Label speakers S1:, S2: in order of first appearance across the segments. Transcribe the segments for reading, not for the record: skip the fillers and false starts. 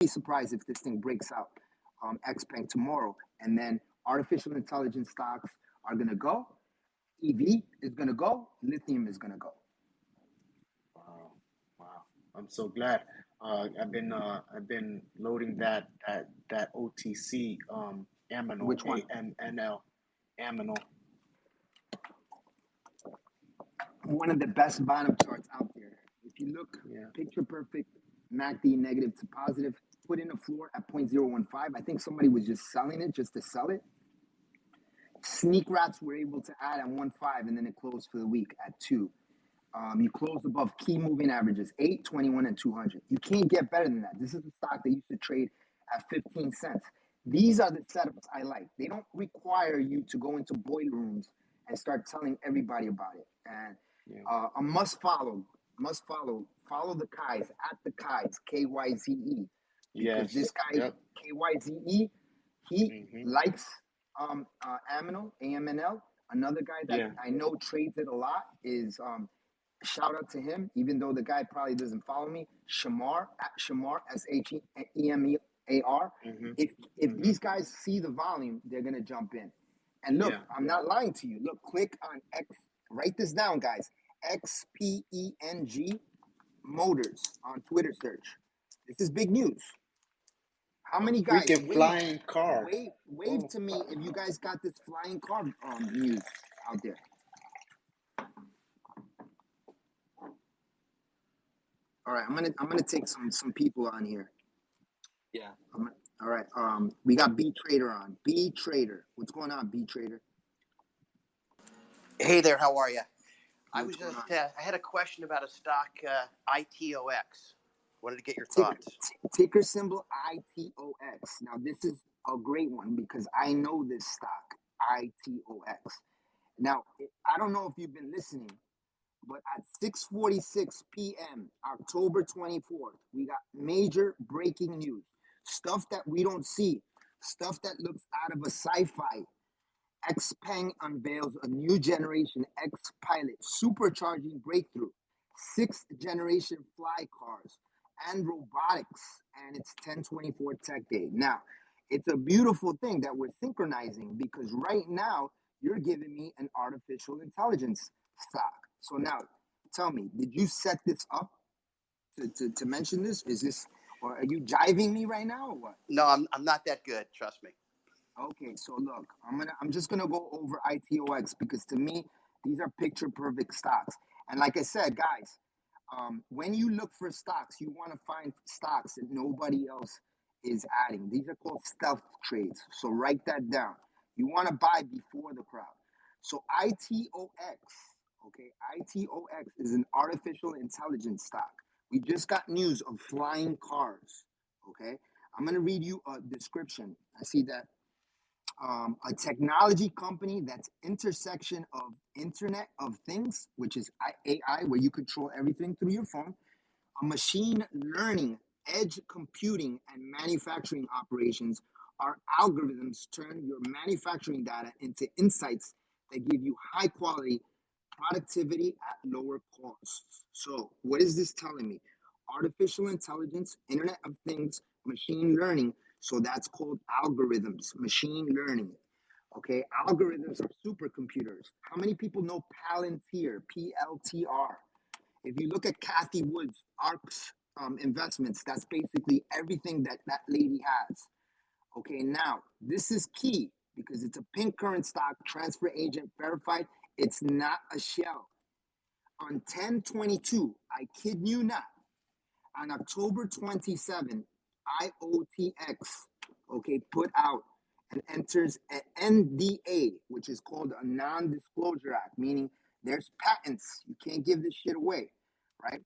S1: be surprised if this thing breaks out XPeng tomorrow, and then artificial intelligence stocks are gonna go, EV is gonna go, lithium is gonna go.
S2: Wow, wow. I'm so glad. I've been loading that OTC aminal
S1: Which one?
S2: AMNL aminal.
S1: One of the best bottom charts out there. If you look,
S2: Yeah.
S1: picture perfect, MACD negative to positive, put in a floor at 0.015. I think somebody was just selling it just to sell it. Sneak rats were able to add at 1.5, and then it closed for the week at 2. You closed above key moving averages, 8, 21, and 200. You can't get better than that. This is a stock that used to trade at 15 cents. These are the setups I like. They don't require you to go into boiler rooms and start telling everybody about it. And a must follow, follow the Kais, at the Kais, KYZE. Because this guy, KYZE, he likes AMNL. Another guy that I know trades it a lot is shout out to him, even though the guy probably doesn't follow me. Shamar, at Shamar, SHEMEAR. If these guys see the volume, they're gonna jump in. And look, I'm not lying to you. Look, click on X. Write this down, guys. XPENG Motors on Twitter search. This is big news. How many guys?
S2: Freaking flying car.
S1: Wave to me if you guys got this flying car news out there. All right, I'm gonna take some people on here.
S3: Yeah.
S1: All right. We got B Trader on. B Trader, what's going on, B Trader?
S4: Hey there, how are you? I had a question about a stock, ITOX. Wanted to get your thoughts.
S1: Ticker symbol ITOX. Now, this is a great one because I know this stock, ITOX. Now, I don't know if you've been listening, but at 6:46 p.m., October 24th, we got major breaking news. Stuff that we don't see. Stuff that looks out of a sci-fi. XPeng unveils a new generation X-Pilot supercharging breakthrough. 6th generation fly cars and robotics, and it's 1024 Tech Day. Now, it's a beautiful thing that we're synchronizing because right now you're giving me an artificial intelligence stock. So now, tell me, did you set this up to mention this? Is this, or are you jiving me right now, or what?
S4: No, I'm not that good. Trust me.
S1: Okay, so look, I'm just gonna go over ITOX because to me these are picture perfect stocks. And like I said, guys, when you look for stocks, you want to find stocks that nobody else is adding. These are called stealth trades. So write that down. You want to buy before the crowd. So ITOX, okay, ITOX is an artificial intelligence stock. We just got news of flying cars. Okay, I'm gonna read you a description. I see that. A technology company that's intersection of Internet of Things, which is AI, where you control everything through your phone, a machine learning, edge computing, and manufacturing operations. Our algorithms turn your manufacturing data into insights that give you high quality productivity at lower costs. So, what is this telling me? Artificial intelligence, Internet of Things, machine learning. So that's called algorithms, machine learning. Okay, algorithms are supercomputers. How many people know Palantir, PLTR? If you look at Kathy Wood's ARC's investments, that's basically everything that that lady has. Okay, now this is key because it's a pink current stock, transfer agent verified. It's not a shell. On 10/22, I kid you not, on October 27, IOTX, okay, put out and enters an NDA, which is called a non-disclosure act, meaning there's patents. You can't give this shit away, right?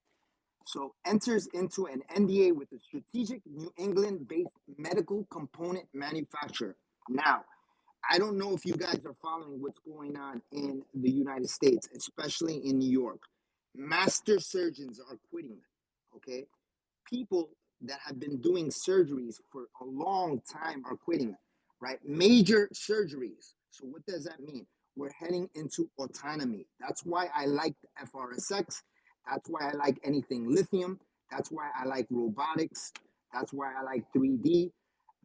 S1: So enters into an NDA with a strategic New England-based medical component manufacturer. Now, I don't know if you guys are following what's going on in the United States, especially in New York. Master surgeons are quitting, okay? People that have been doing surgeries for a long time are quitting, right? Major surgeries. So what does that mean? We're heading into autonomy. That's why I like FRSX. That's why I like anything lithium. That's why I like robotics. That's why I like 3D.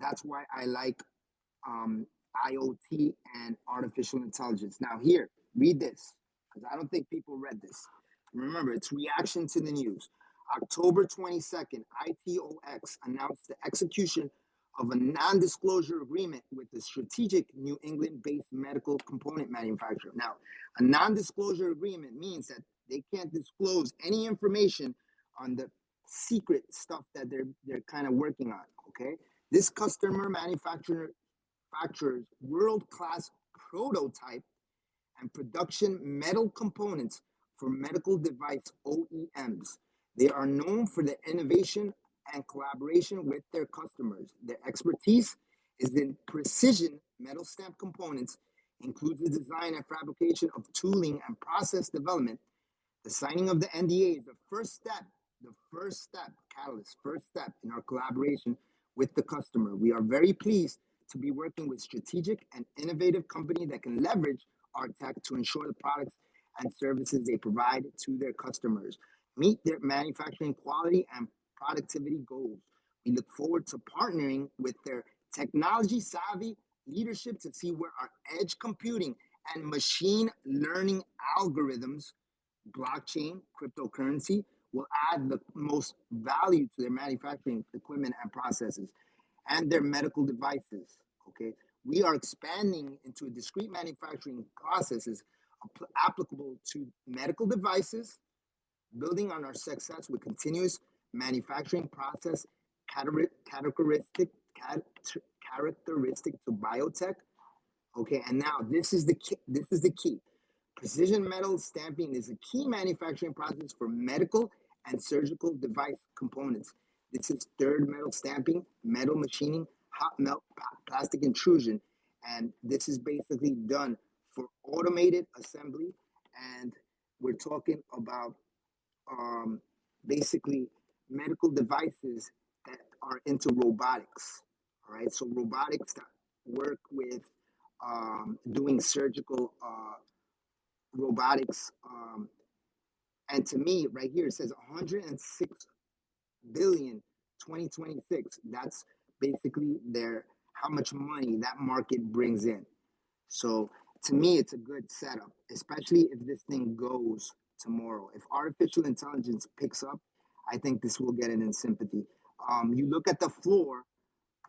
S1: That's why I like um, IoT and artificial intelligence. Now, here, read this, because I don't think people read this. Remember, it's reaction to the news. October 22nd, ITOX announced the execution of a non disclosure agreement with a strategic New England based medical component manufacturer. Now, a non disclosure agreement means that they can't disclose any information on the secret stuff that they're kind of working on. Okay. This customer manufactures world-class prototype and production metal components for medical device OEMs. They are known for their innovation and collaboration with their customers. Their expertise is in precision metal stamp components, includes the design and fabrication of tooling and process development. The signing of the NDA is the catalyst, first step in our collaboration with the customer. We are very pleased to be working with strategic and innovative company that can leverage our tech to ensure the products and services they provide to their customers meet their manufacturing quality and productivity goals. We look forward to partnering with their technology savvy leadership to see where our edge computing and machine learning algorithms, blockchain, cryptocurrency, will add the most value to their manufacturing equipment and processes and their medical devices. Okay, we are expanding into discrete manufacturing processes applicable to medical devices, building on our success with continuous manufacturing process characteristic to biotech. Okay, and now this is the key. This is the key. Precision metal stamping is a key manufacturing process for medical and surgical device components. This is third metal stamping, metal machining, hot melt plastic intrusion, and this is basically done for automated assembly. And we're talking about basically medical devices that are into robotics. All right, so robotics that work with doing surgical robotics. And to me, right here, it says 106 billion 2026. That's basically how much money that market brings in. So to me, it's a good setup, especially if this thing goes tomorrow. If artificial intelligence picks up, I think this will get it in sympathy. You look at the floor,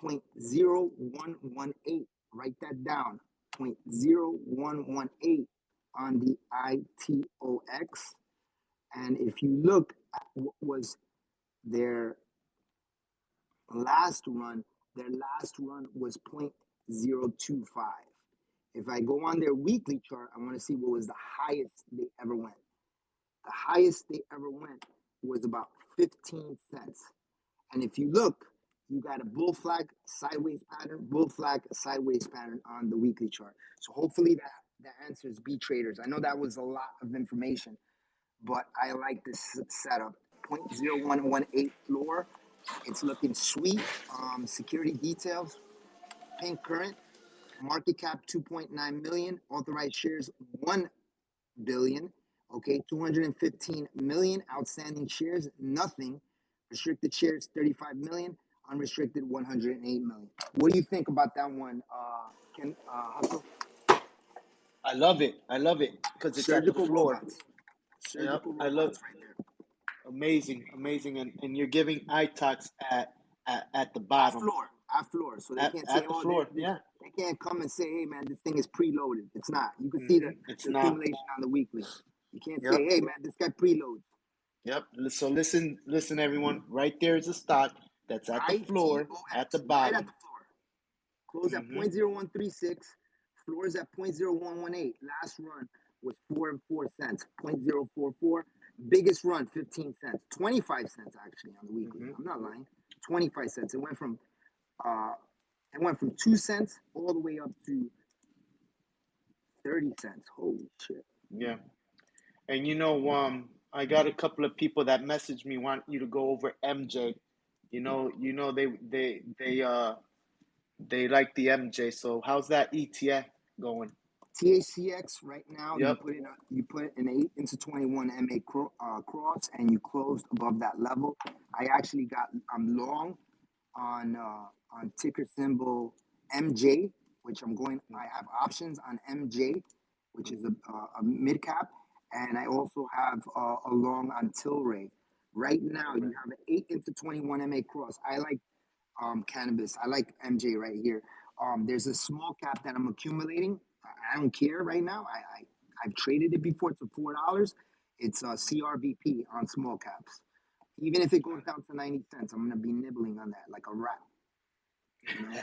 S1: 0.0118. Write that down. 0.0118 on the ITOX. And if you look at what was their last run was 0.025. If I go on their weekly chart, I want to see what was the highest they ever went. The highest they ever went was about 15 cents. And if you look, you got a bull flag sideways pattern on the weekly chart. So hopefully that answers B traders. I know that was a lot of information, but I like this setup. 0.0118 floor. It's looking sweet. Security details, pink current, market cap 2.9 million, authorized shares 1 billion. Okay, 215 million outstanding shares, nothing. Restricted shares 35 million, unrestricted 108 million. What do you think about that one, Ken Hustle?
S2: I love it because it's
S1: surgical
S2: at the floor.
S1: robots. Surgical
S2: I love
S1: robots right there.
S2: amazing, and you're giving iTalks at the bottom.
S1: At floor. So they can't say,
S2: the floor. Yeah.
S1: They can't come and say, hey man, this thing is preloaded. It's not. You can see the accumulation on the weekly. You can't say, hey man, this guy preloads.
S2: Yep. So listen, everyone. Right there is a stock that's at the floor, at the bottom.
S1: Right at the floor. Close at 0.0136. Floor is at 0.0118. Last run was 4 and 4 cents. 0.044. Biggest run, 15 cents. 25 cents actually on the weekly. I'm not lying. 25 cents. It went from 2 cents all the way up to 30 cents. Holy shit.
S2: Yeah. And I got a couple of people that messaged me, want you to go over MJ. They like the MJ. So how's that ETF going?
S1: THCX right now, you put an 8 into 21 MA cross, and you closed above that level. I'm long on ticker symbol MJ, which I have options on MJ, which is a mid cap, and I also have a long on Tilray. Right now, you have an 8 into 21 MA cross. I like cannabis. I like MJ right here. There's a small cap that I'm accumulating. I don't care right now. I've traded it before. It's $4. It's CRBP on small caps. Even if it goes down to 90 cents, I'm gonna be nibbling on that like a rat. You know,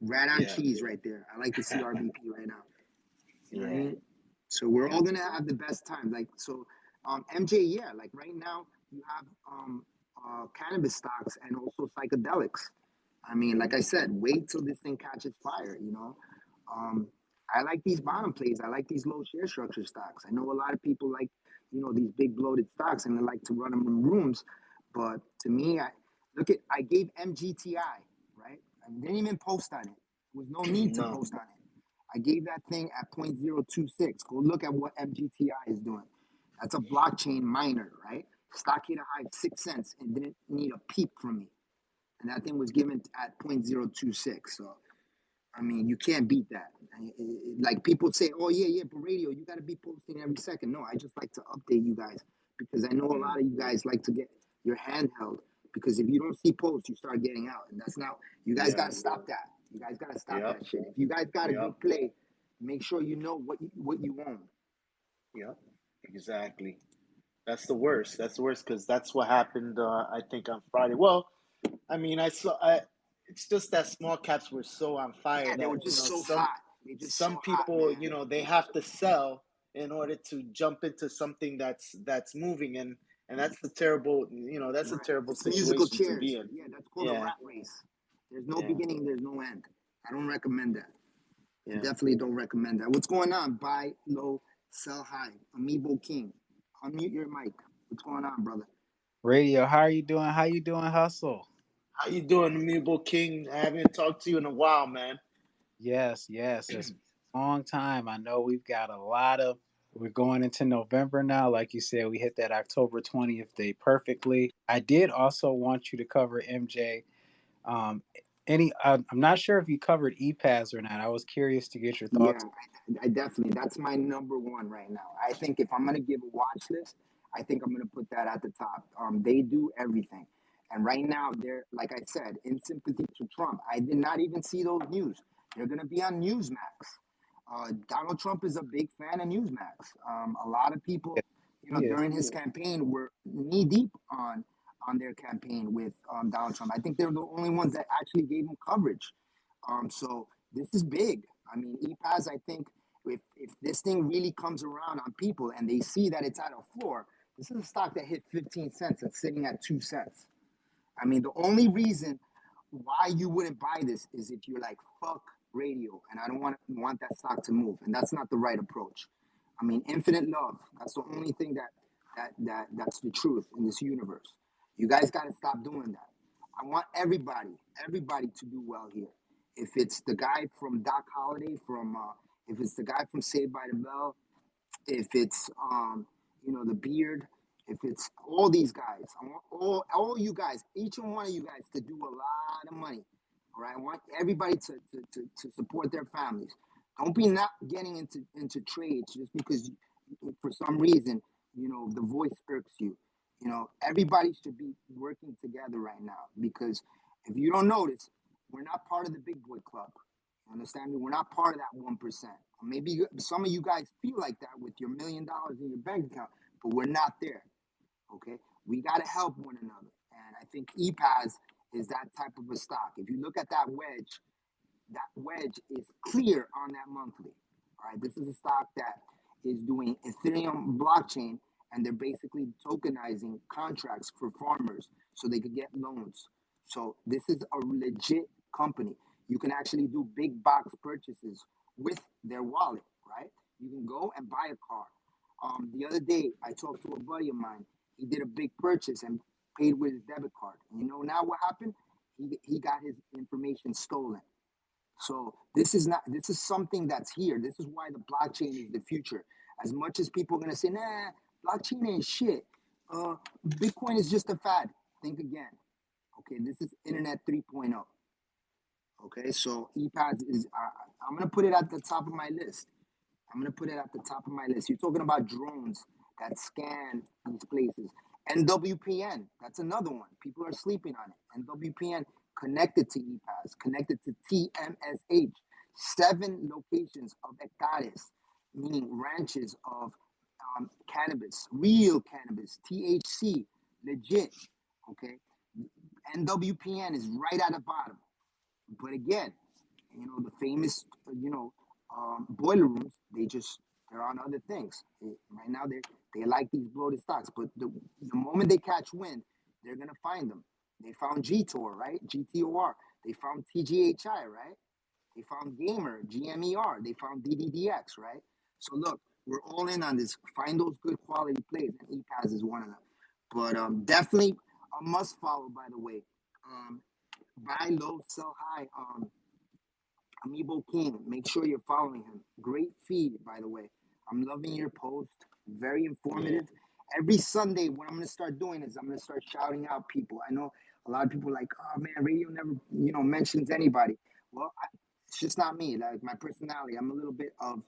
S1: rat on cheese right there. I like the CRBP right now. You know what I mean? So we're all gonna have the best time. Like so, MJ, yeah. Like right now, you have cannabis stocks and also psychedelics. I mean, like I said, wait till this thing catches fire. You know, I like these bottom plays. I like these low share structure stocks. I know a lot of people like, these big bloated stocks and they like to run them in rooms. But to me, I gave MGTI, right? I didn't even post on it. There was no need to post on it. I gave that thing at 0.026. Go look at what MGTI is doing. That's a blockchain miner, right? Stock hit a high of 6 cents and didn't need a peep from me. And that thing was given at 0.026. So, I mean, you can't beat that. Like people say, oh, yeah, but radio, you got to be posting every second. No, I just like to update you guys because I know a lot of you guys like to get your hand held because if you don't see posts, you start getting out. And that's not, you guys got to stop that. You guys got to stop that shit. If you guys got a good play, make sure you know what you own.
S2: Yep, exactly. That's the worst. That's the worst because that's what happened. I think on Friday. Well, I mean, I saw. It's just that small caps were so on fire
S1: Yeah, they were
S2: that
S1: just so hot. They just
S2: some
S1: so hot,
S2: people,
S1: man.
S2: they have to sell in order to jump into something that's moving, and that's a terrible, that's a terrible
S1: It's musical
S2: situation to
S1: chairs.
S2: be in.
S1: Yeah, that's called a rat race. There's no beginning, there's no end. I don't recommend that. I definitely don't recommend that. What's going on? Buy low, sell high. Amiibo King. Unmute your mic. What's going on, brother?
S3: Radio, how are you doing? How you doing, Hustle?
S2: How you doing, Amiibo King? I haven't talked to you in a while, man.
S3: Yes. It's a long time. I know we're going into November now. Like you said, we hit that October 20th day perfectly. I did also want you to cover MJ. Um, I'm not sure if you covered EPAS or not. I was curious to get your
S1: Yeah,
S3: thoughts.
S1: I definitely. That's my number one right now. I think if I'm gonna give a watch list, I think I'm gonna put that at the top. They do everything, and right now they're like I said in sympathy to Trump. I did not even see those news. They're gonna be on Newsmax. Donald Trump is a big fan of Newsmax. A lot of people,
S3: Yes.
S1: during his campaign were knee deep on their campaign with Donald Trump. I think they're the only ones that actually gave him coverage. So this is big. I mean, EPAS, I think if this thing really comes around on people and they see that it's at a floor, this is a stock that hit 15 cents and sitting at 2 cents. I mean, the only reason why you wouldn't buy this is if you're like, fuck radio, and I don't want that stock to move. And that's not the right approach. I mean, infinite love. That's the only thing that's the truth in this universe. You guys got to stop doing that. I want everybody to do well here. If it's the guy from Doc Holliday, if it's the guy from Saved by the Bell, if it's the beard, if it's all these guys, I want all you guys, each and one of you guys to do a lot of money. All right, I want everybody to support their families. Don't be not getting into trades just because for some reason the voice irks you. Everybody should be working together right now because if you don't notice, we're not part of the big boy club. You understand me? We're not part of that 1%. Maybe some of you guys feel like that with your $1,000,000 in your bank account, but we're not there. Okay, we got to help one another, and I think EPAS is that type of a stock. If you look at that wedge is clear on that monthly. All right, this is a stock that is doing Ethereum blockchain, and they're basically tokenizing contracts for farmers so they could get loans. So this is a legit company. You can actually do big box purchases with their wallet, right? You can go and buy a car. The other day, I talked to a buddy of mine. He did a big purchase and paid with his debit card. And you know now what happened? He got his information stolen. So this is something that's here. This is why the blockchain is the future. As much as people are gonna say, nah, blockchain ain't shit. Bitcoin is just a fad. Think again. Okay, this is Internet 3.0. Okay, so EPAS is, I'm going to put it at the top of my list. I'm going to put it at the top of my list. You're talking about drones that scan these places. NWPN, that's another one. People are sleeping on it. NWPN connected to EPAS, connected to TMSH, 7 locations of hectares, meaning ranches of cannabis, real cannabis, THC, legit. Okay, NWPN is right at the bottom. But again, the famous, boiler rooms, they're on other things. Right now, they like these bloated stocks. But the moment they catch wind, they're going to find them. They found GTOR, right? GTOR. They found TGHI, right? They found Gamer, GMER. They found DDDX, right? So look, we're all in on this. Find those good quality plays, and EPAS is one of them. But definitely a must follow, by the way. Buy low, sell high. Amiibo King, make sure you're following him. Great feed, by the way. I'm loving your post. Very informative. Every Sunday, what I'm going to start doing is I'm going to start shouting out people. I know a lot of people are like, oh man, radio never, mentions anybody. Well, it's just not me. Like my personality, I'm a little bit of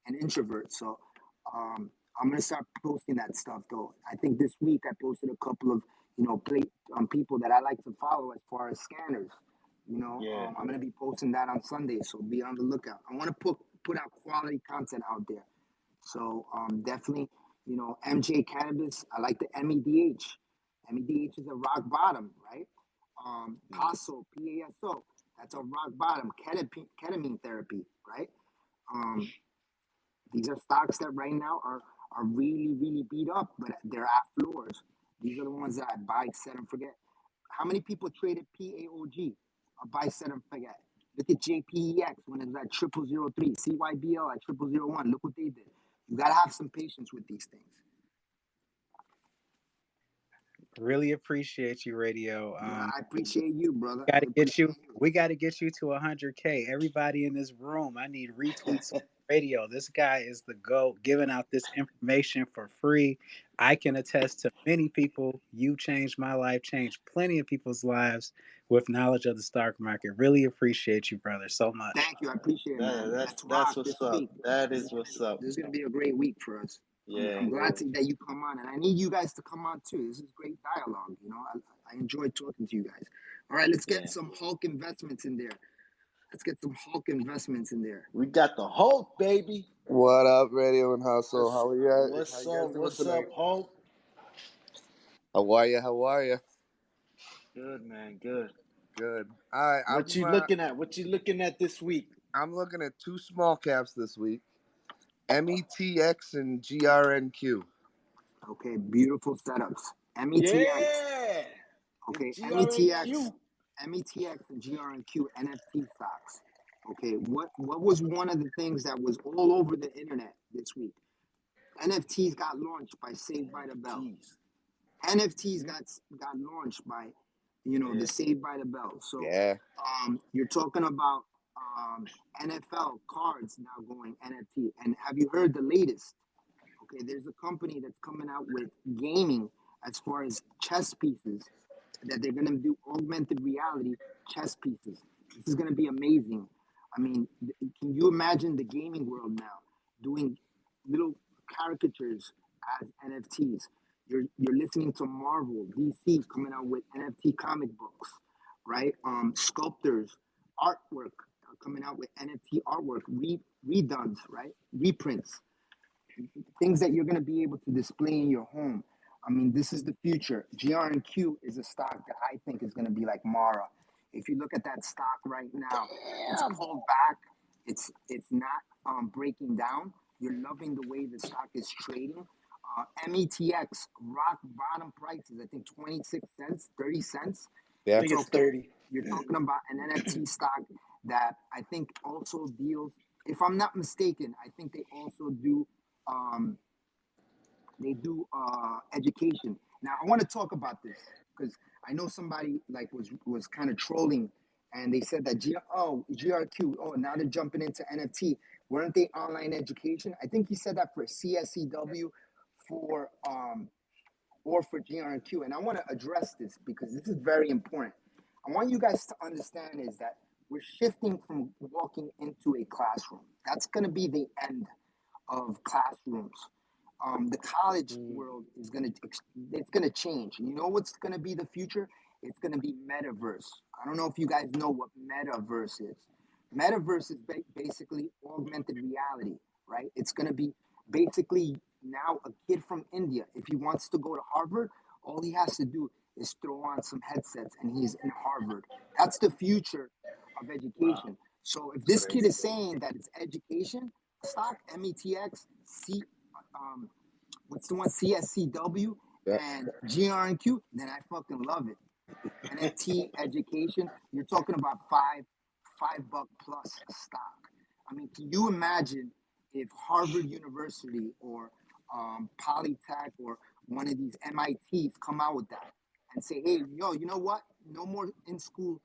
S1: an introvert. So I'm going to start posting that stuff, though. I think this week I posted a couple of, people that I like to follow as far as scanners. I'm going to be posting that on Sunday, so be on the lookout. I want to put out quality content out there. So definitely, MJ Cannabis, I like the MEDH. MEDH is a rock bottom, right? PASO, PASO, that's a rock bottom. Ketamine therapy, right? These are stocks that right now are really, really beat up, but they're at floors. These are the ones that I buy, set, and forget. How many people traded PAOG? Buy, set, and forget. Look at JPEX when it was at 0003, CYBL at 0001. Look what they did. You got to have some patience with these things.
S3: Really appreciate you, Radio.
S1: I appreciate you, brother.
S3: We got to get you to 100K. Everybody in this room, I need retweets on Radio. This guy is the GOAT, giving out this information for free. I can attest to many people. You changed my life, changed plenty of people's lives with knowledge of the stock market. Really appreciate you, brother, so much.
S1: Thank you. I appreciate it, man.
S2: That's what's
S1: this
S2: up.
S1: week.
S2: That is what's up.
S1: This is going to be a great week for us.
S2: Yeah.
S1: I'm glad that you come on, and I need you guys to come on too. This is great dialogue. I enjoy talking to you guys. All right, let's get some Hulk investments in there.
S2: We got the Hulk, baby.
S5: What up, Radio and Hustle? How are you guys?
S2: What's up, Hulk?
S5: How are you?
S2: Good, man. Good.
S5: All right.
S2: What you looking at this week?
S5: I'm looking at 2 small caps this week. METX and GRNQ.
S1: Okay, beautiful setups. METX.
S2: Yeah.
S1: Okay,
S2: GRNQ.
S1: METX and GRNQ NFT stocks. Okay, what was one of the things that was all over the internet this week? NFTs got launched by Saved by the Bell. NFTs got launched by, the Saved by the Bell. So you're talking about NFL cards now going NFT. And have you heard the latest? Okay, there's a company that's coming out with gaming as far as chess pieces, that they're going to do augmented reality chess pieces. This is going to be amazing. I mean, can you imagine the gaming world now doing little caricatures as NFTs? You're listening to Marvel, DC coming out with NFT comic books, right? Sculptors, artwork coming out with NFT artwork, redone, right? Reprints, things that you're going to be able to display in your home. I mean, this is the future. GRNQ is a stock that I think is going to be like Mara. If you look at that stock right now, it's pulled back. It's not breaking down. You're loving the way the stock is trading. METX, rock bottom prices, I think 26 cents, 30 cents.
S2: I think it's 30.
S1: You're talking about an NFT stock that I think also deals, if I'm not mistaken, I think they also do education. Now I want to talk about this because I know somebody like was kind of trolling, and they said that GRQ, now they're jumping into NFT. Weren't they online education? I think he said that for CSCW, or for GRQ, and I want to address this because this is very important. I want you guys to understand is that we're shifting from walking into a classroom. That's going to be the end of classrooms. The college world is it's gonna change. You know what's gonna be the future? It's gonna be metaverse. I don't know if you guys know what metaverse is. Metaverse is basically augmented reality, right? It's gonna be basically now a kid from India. If he wants to go to Harvard, all he has to do is throw on some headsets and he's in Harvard. That's the future of education. So if this kid is saying that it's education stock, METX, um, what's the one, CSCW,
S5: Yeah.
S1: and GRNQ, then I fucking love it. NFT education, you're talking about $5 plus a stock. I mean, can you imagine if Harvard University or Polytech or one of these MITs come out with that and say, hey, yo, you know what? No more in school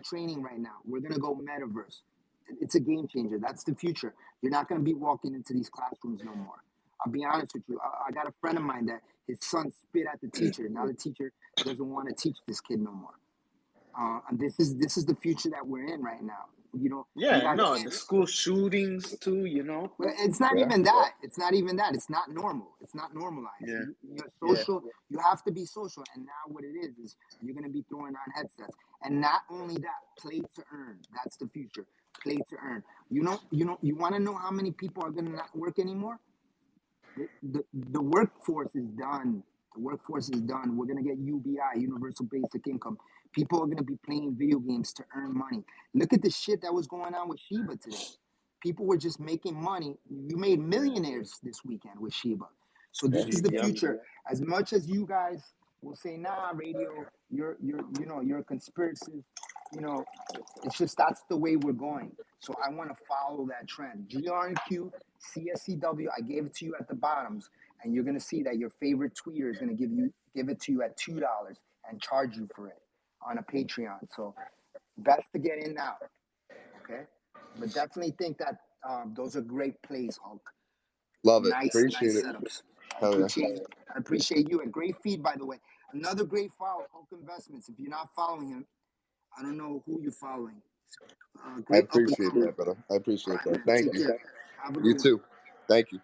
S1: training right now. We're gonna go metaverse. It's a game changer. That's the future. You're not gonna be walking into these classrooms no more. I'll be honest with you. I got a friend of mine that his son spit at the teacher. Now the teacher doesn't want to teach this kid no more. And this is the future that we're in right now. You know, you
S2: Yeah,
S1: got
S2: no, the
S1: kids.
S2: school shootings too, you know.
S1: Well, it's not
S5: Yeah.
S1: even that. It's not even that. It's not normal. It's not normalized.
S2: Yeah.
S1: You're social. You have to be social. And now what it is you're gonna be throwing on headsets. And not only that, play to earn. That's the future. Play to earn. You want to know how many people are gonna not work anymore? The workforce is done. The workforce is done. We're gonna get UBI, Universal Basic Income. People are gonna be playing video games to earn money. Look at the shit that was going on with Shiba today. People were just making money. You made millionaires this weekend with Shiba. So this is the
S2: Yep.
S1: future. As much as you guys will say, nah, radio, you're a conspiracy, you know, it's just that's the way we're going. So I want to follow that trend. GRNQ, CSCW, I gave it to you at the bottoms, and you're gonna see that your favorite tweeter is gonna give it to you at $2 and charge you for it on a Patreon. So best to get in now. Okay, but definitely think that those are great plays, Hulk.
S5: Love it.
S1: Nice
S5: Appreciate it.
S1: setups.
S5: Hell yeah.
S1: I appreciate you, and great feed, by the way. Another great follow, Hulk Investments. If you're not following him, I don't know who you're following.
S5: I
S1: Great up and
S5: appreciate
S1: coming.
S5: that, brother. I appreciate
S1: All right,
S5: that.
S1: man.
S5: Thank
S1: Take
S5: you.
S1: care. Have a
S5: You
S1: good one.
S5: too. Thank you.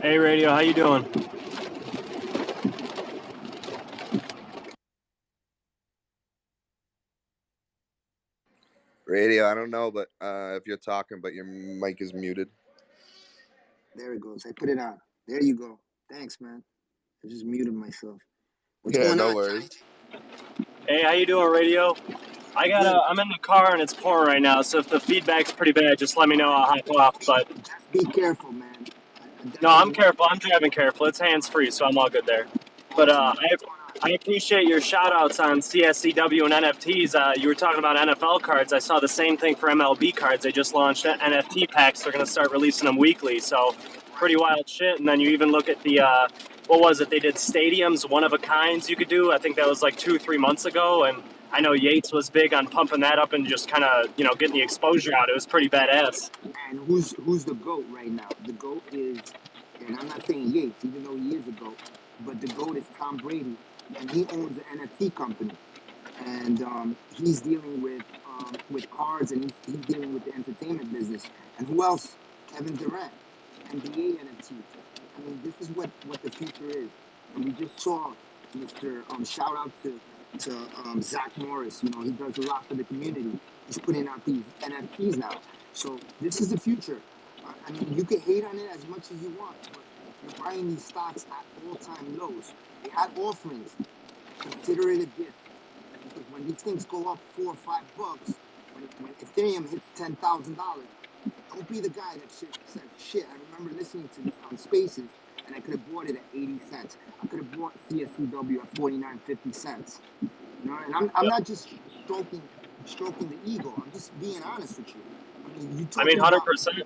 S6: Hey, Radio, how you doing?
S5: Radio, I don't know, but if you're talking, but your mic is muted.
S1: There it goes. I put it on. There you go. Thanks, man. I just muted myself. What's
S5: Yeah,
S1: going
S5: no
S1: on,
S5: worries.
S1: Johnny?
S6: Hey, how you doing, Radio? I'm in the car and it's pouring right now, so if the feedback's pretty bad, just let me know. I'll hop off. But
S1: Just be careful, man.
S6: no, I'm careful. I'm driving careful. It's hands free, so I'm all good there. But
S1: Awesome, man.
S6: I appreciate your shout outs on CSCW and NFTs. You were talking about NFL cards. I saw the same thing for MLB cards. They just launched NFT packs. They're going to start releasing them weekly. So pretty wild shit. And then you even look at the, what was it? They did stadiums, one of a kinds you could do. I think that was like 2-3 months ago. And I know Yates was big on pumping that up and just kind of, getting the exposure out. It was pretty badass.
S1: And who's the GOAT right now? The GOAT is, and I'm not saying Yates, even though he is a GOAT, but the GOAT is Tom Brady, and he owns an NFT company. And he's dealing with cards, and he's dealing with the entertainment business. And who else? Kevin Durant, NBA NFT. I mean, this is what the future is. And we just saw Mr. Shout out to Zach Morris. You know, he does a lot for the community. He's putting out these NFTs now. So this is the future. I mean, you can hate on it as much as you want, but you're buying these stocks at all-time lows. They had offerings. Consider it a gift. Because when these things go up $4 or $5, when Ethereum hits $10,000, don't be the guy that says, shit, I remember listening to this on Spaces, and I could have bought it at 80 cents. I could have bought CSCW at 49, 50 cents. You know, and I'm not just stroking the ego. I'm just being honest with you. I mean,
S6: I mean, 100%.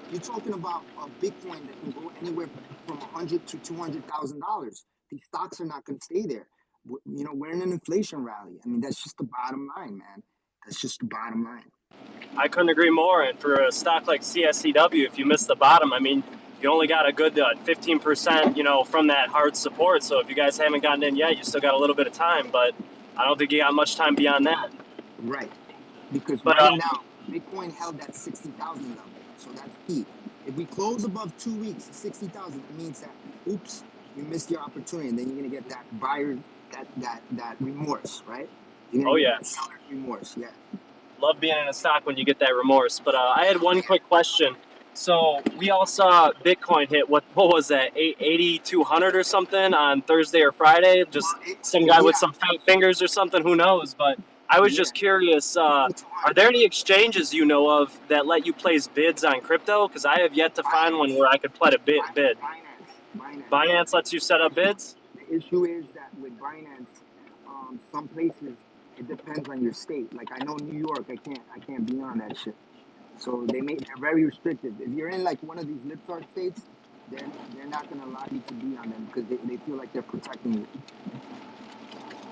S1: You're talking about a Bitcoin that can go anywhere from $100,000 to $200,000. These stocks are not going to stay there. we're in an inflation rally. I mean, that's just the bottom line, man. That's just the bottom line.
S6: I couldn't agree more. And for a stock like CSCW, if you miss the bottom, I mean, you only got a good 15%, from that hard support. So if you guys haven't gotten in yet, you still got a little bit of time. But I don't think you got much time beyond that.
S1: Right. Because
S6: But
S1: right now, Bitcoin held that 60,000 level. So that's key. If we close above 2 weeks, 60,000, it means that, oops, you missed your opportunity. And then you're going to get that buyer, that remorse, right? You're going to get that seller's remorse. Yeah.
S6: love being in a stock when you get that remorse. But I had one quick question. So we all saw Bitcoin hit what was that 8,200 or something on Thursday or Friday? Just some guy with some fat fingers or something. Who knows? But I was just curious. Are there any exchanges you know of that let you place bids on crypto? Because I have yet to find one where I could put a bid. Binance lets you set up bids.
S1: The issue is that with Binance, some places it depends on your state. Like I know New York, I can't be on that shit. So they're very restrictive. If you're in like one of these libtard states, they're not gonna allow you to be on them because they feel like they're protecting you.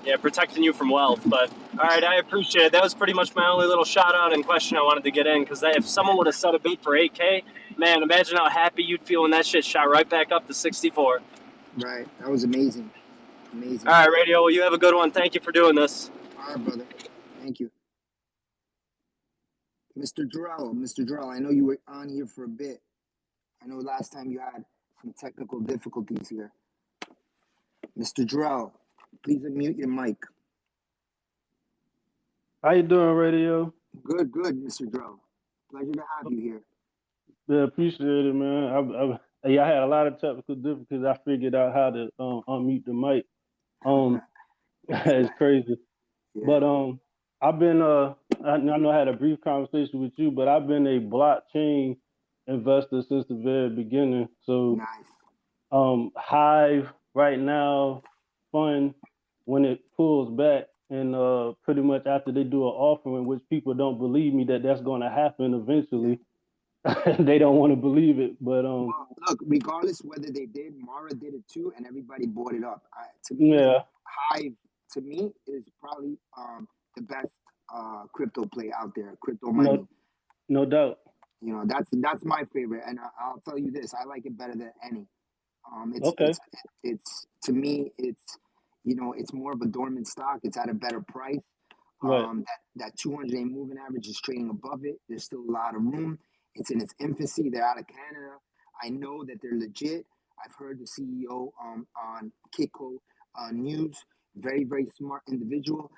S6: Yeah, protecting you from wealth. But all right, I appreciate it. That was pretty much my only little shout out and question I wanted to get in because if someone would have set a bid for 8K, man, imagine how happy you'd feel when that shit shot right back up to 64.
S1: Right, that was amazing. Amazing.
S6: All right, Radio, well, you have a good one. Thank you for doing this.
S1: All right, brother. Thank you. Mr. Durrell, I know you were on here for a bit. I know last time you had some technical difficulties here. Mr. Durrell, please unmute your mic.
S7: How you doing, Radio?
S1: Good, Mr. Durrell. Pleasure to have you here.
S7: Yeah, appreciate it, man. I had a lot of technical difficulties. I figured out how to unmute the mic. It's crazy. Yeah. But I've been I know I had a brief conversation with you, but I've been a blockchain investor since the very beginning. So
S1: nice.
S7: Hive right now, fun when it pulls back and pretty much after they do an offering, which people don't believe me that's going to happen eventually. Yeah. They don't want to believe it, but
S1: look, regardless whether they did, Mara did it too, and everybody bought it up. To me, Hive to me is probably the best crypto play out there, crypto mining.
S7: No doubt.
S1: That's my favorite, and I'll tell you this: I like it better than any. It's to me, it's more of a dormant stock. It's at a better price.
S7: Right.
S1: That 200-day moving average is trading above it. There's still a lot of room. It's in its infancy. They're out of Canada. I know that they're legit. I've heard the CEO on Kiko News. Very, very smart individual.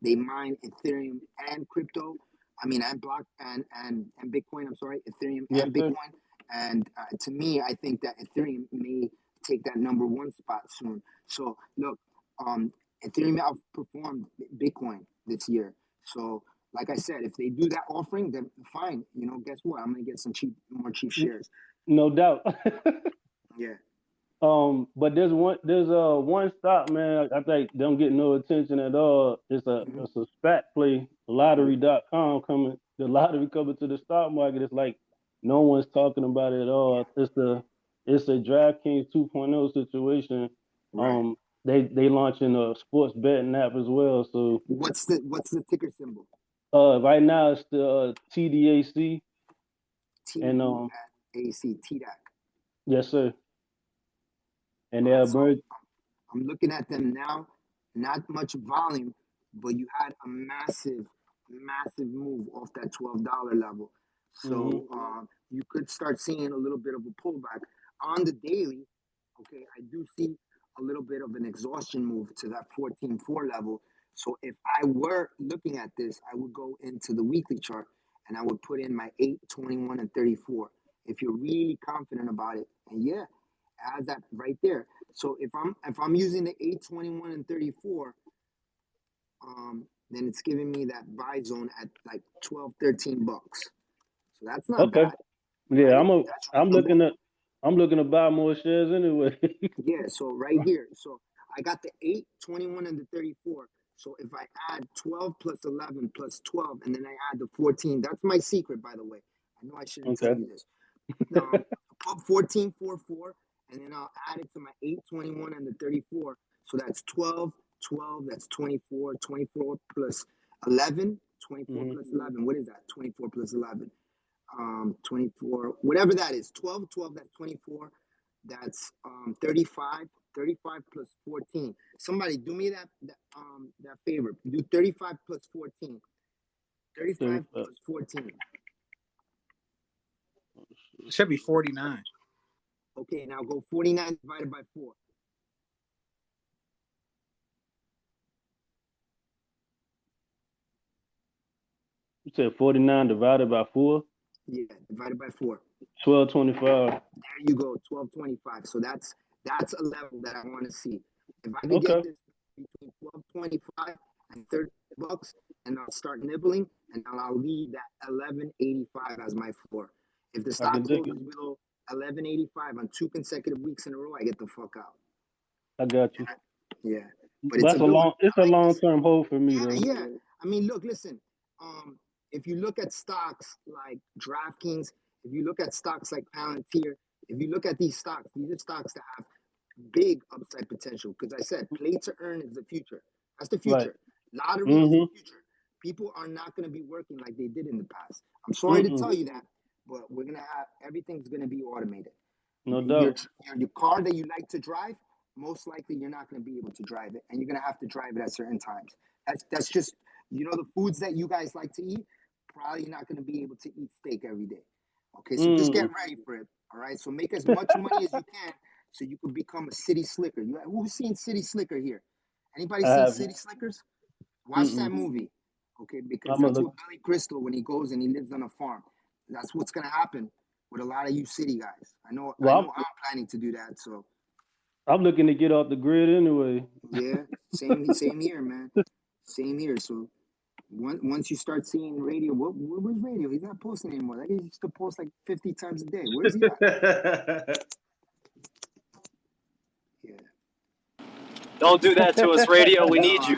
S1: They mine Ethereum and crypto. I mean, and Bitcoin. I'm sorry, Ethereum and Bitcoin. And to me, I think that Ethereum may take that #1 spot soon. So look, Ethereum outperformed Bitcoin this year. So like I said, if they do that offering, then fine. Guess what? I'm gonna get some more cheap shares.
S7: No doubt.
S1: Yeah.
S7: But there's one stock, man. I think don't get no attention at all. It's a SPAC play, lottery.com coming. The lottery coming to the stock market. It's like no one's talking about it at all. It's a DraftKings 2.0 situation.
S1: Right.
S7: They launching a sports betting app as well. So
S1: what's the ticker symbol?
S7: Right now it's the TDAC.
S1: TDAC, TDAC.
S7: Yes, sir. And they're
S1: I'm looking at them now. Not much volume, but you had a massive move off that $12 level. So you could start seeing a little bit of a pullback on the daily. Okay, I do see a little bit of an exhaustion move to that 14.4 level. So if I were looking at this, I would go into the weekly chart and I would put in my 8, 21, and 34. If you're really confident about it, and it has that right there. So if I'm using the 8, 21, and 34, then it's giving me that buy zone at like 12, $13. So that's not bad.
S7: Yeah, right? I'm looking to buy more shares anyway.
S1: Yeah, so right here. So I got the 8, 21, and the 34. So if I add 12 plus 11 plus 12, and then I add the 14, that's my secret, by the way. I know I shouldn't tell you this. Put 14.44, and then I'll add it to my 8, 21, and the 34. So that's 12, 12, that's 24. 24 plus 11. 24
S7: Mhm.
S1: plus 11. What is that? 24 plus 11. 24, whatever that is. 12, 12, that's 24. That's 35. 35 plus 14. Somebody do me that favor. Do 35 plus 14. 35
S7: 35.
S1: plus 14.
S3: It should be 49.
S1: Okay, now go 49 divided by 4.
S7: You said 49 divided by 4?
S1: Yeah, divided by 4.
S7: 1225.
S1: There you go, 1225. So that's a level that I want to see. If I could
S7: Okay.
S1: get this between 1225 and $30, and I'll start nibbling, and I'll leave that 1185 as my floor. If the
S7: I
S1: stock
S7: can dig
S1: closes
S7: it.
S1: below 1185 on 2 consecutive weeks in a row, I get the fuck out.
S7: I got you.
S1: Yeah, but it's
S7: That's
S1: a good one.
S7: it's
S1: I
S7: a
S1: like
S7: long
S1: this.
S7: term hold for me though.
S1: Yeah. I mean, look, listen. If you look at stocks like DraftKings, if you look at stocks like Palantir, if you look at these are stocks that have big upside potential. Because I said, play to earn is the future. That's the
S7: Right.
S1: future. Lottery is
S7: Mm-hmm.
S1: the future. People are not going to be working like they did in the past. I'm sorry to tell you that, but we're going to have everything's going to be automated.
S7: No
S1: Your
S7: doubt.
S1: car that you like to drive, most likely you're not going to be able to drive it, and you're going to have to drive it at certain times. That's just the foods that you guys like to eat. Probably you're not going to be able to eat steak every day. Okay, so just get ready for it. All right, so make as much money as you can so you can become a city slicker. Who's seen City Slicker here? Anybody
S7: I
S1: seen
S7: haven't.
S1: City Slickers? Watch that movie. Okay, because
S7: I'm gonna
S1: that's
S7: look.
S1: what Billy Crystal, when he goes and he lives on a farm, that's what's going to happen with a lot of you city guys. I know I'm planning to do that. So
S7: I'm looking to get off the grid anyway.
S1: yeah, same here, man. Same here. So once you start seeing radio, where's radio? He's not posting anymore. Like, he used to post like 50 times a day. Where's he at? Yeah.
S6: Don't do that to us, radio. We need you.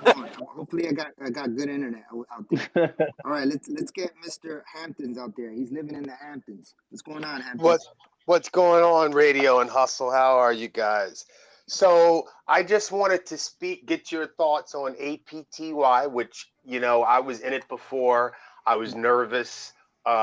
S1: I won't. Hopefully, I got good internet out there. All right, let's get Mr. Hamptons out there. He's living in the Hamptons. What's going on, Hamptons?
S8: What's going on, Radio and Hustle? How are you guys? So I just wanted to get your thoughts on APTY, which I was in it before. I was nervous.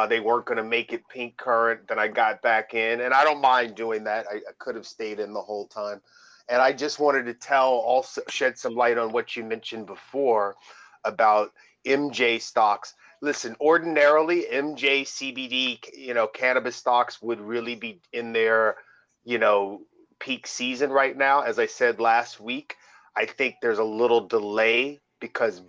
S8: They weren't going to make it pink current. Then I got back in, and I don't mind doing that. I could have stayed in the whole time. And I just wanted to also shed some light on what you mentioned before about MJ stocks. Listen, ordinarily MJ CBD, cannabis stocks would really be in their, peak season right now. As I said last week, I think there's a little delay because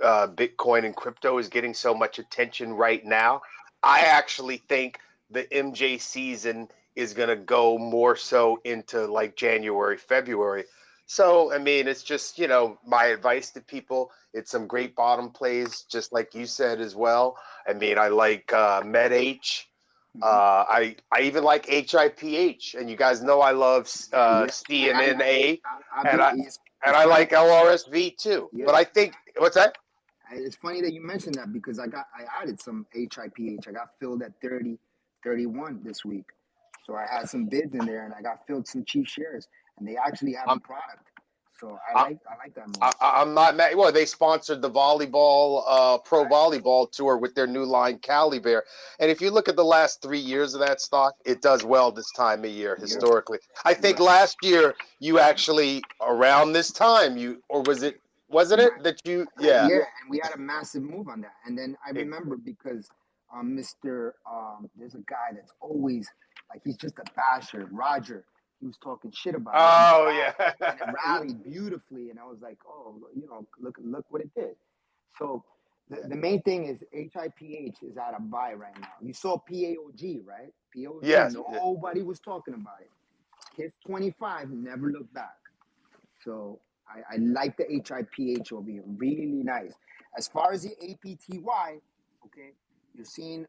S8: Bitcoin and crypto is getting so much attention right now. I actually think the MJ season is going to go more so into like January, February. So, I mean, it's just, my advice to people. It's some great bottom plays, just like you said as well. I mean, I like MedH. I even like HIPH, and you guys know I love CNNA, and I like LRSV too.
S1: Yeah.
S8: But I think what's that?
S1: It's funny that you mentioned that because I added some HIPH. I got filled at 30, 31 this week. So I had some bids in there, and I got filled some cheap shares, and they actually have a product. So I like that move.
S8: I'm not mad. Well, they sponsored the volleyball, pro volleyball tour with their new line, Cali Bear. And if you look at the last 3 years of that stock, it does well this time of year historically. I think last year you actually around this time wasn't it that you? Yeah.
S1: Yeah, and we had a massive move on that. And then I remember because there's a guy that's always like, he's just a basher, Roger. He was talking shit about it.
S8: Oh yeah.
S1: And it rallied beautifully, and I was like, oh, look what it did. So the main thing is HIPH is at a buy right now. You saw PAOG, right? PAOG,
S8: yes.
S1: Nobody was talking about it. Kiss 25, never looked back. So I like the HIPH over here. Really nice. As far as the APTY, okay, you're seeing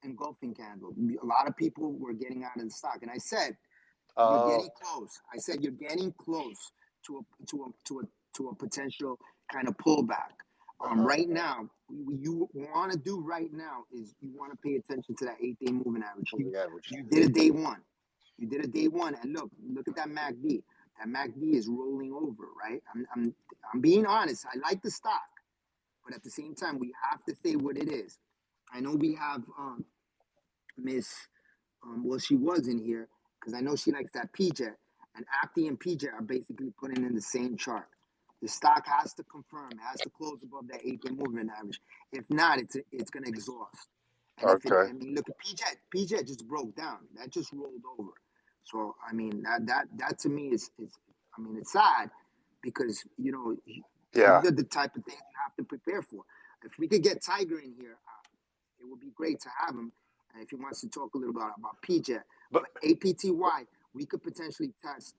S1: engulfing candle. A lot of people were getting out of the stock, and I said you're getting close. I said you're getting close to a potential kind of pullback. Right now, what you want to do right now is you want to pay attention to that 8-day moving average. You did a day one. You did a day one, and look at that MACD. that MACD is rolling over, right? I'm being honest. I like the stock, but at the same time, we have to say what it is. I know we have Miss, well, she was in here because I know she likes that PJ, and Apti and PJ are basically putting in the same chart. The stock has to confirm, has to close above that 8-day movement average. If not, it's going to exhaust. And if it,
S8: Okay.
S1: I mean, look at PJ just broke down. That just rolled over. So I mean, that to me is I mean, it's sad because you know
S8: Yeah.
S1: these are the type of things you have to prepare for. If we could get Tiger in here, it would be great to have him. And if he wants to talk a little bit about PJ,
S8: But
S1: but APTY, we could potentially test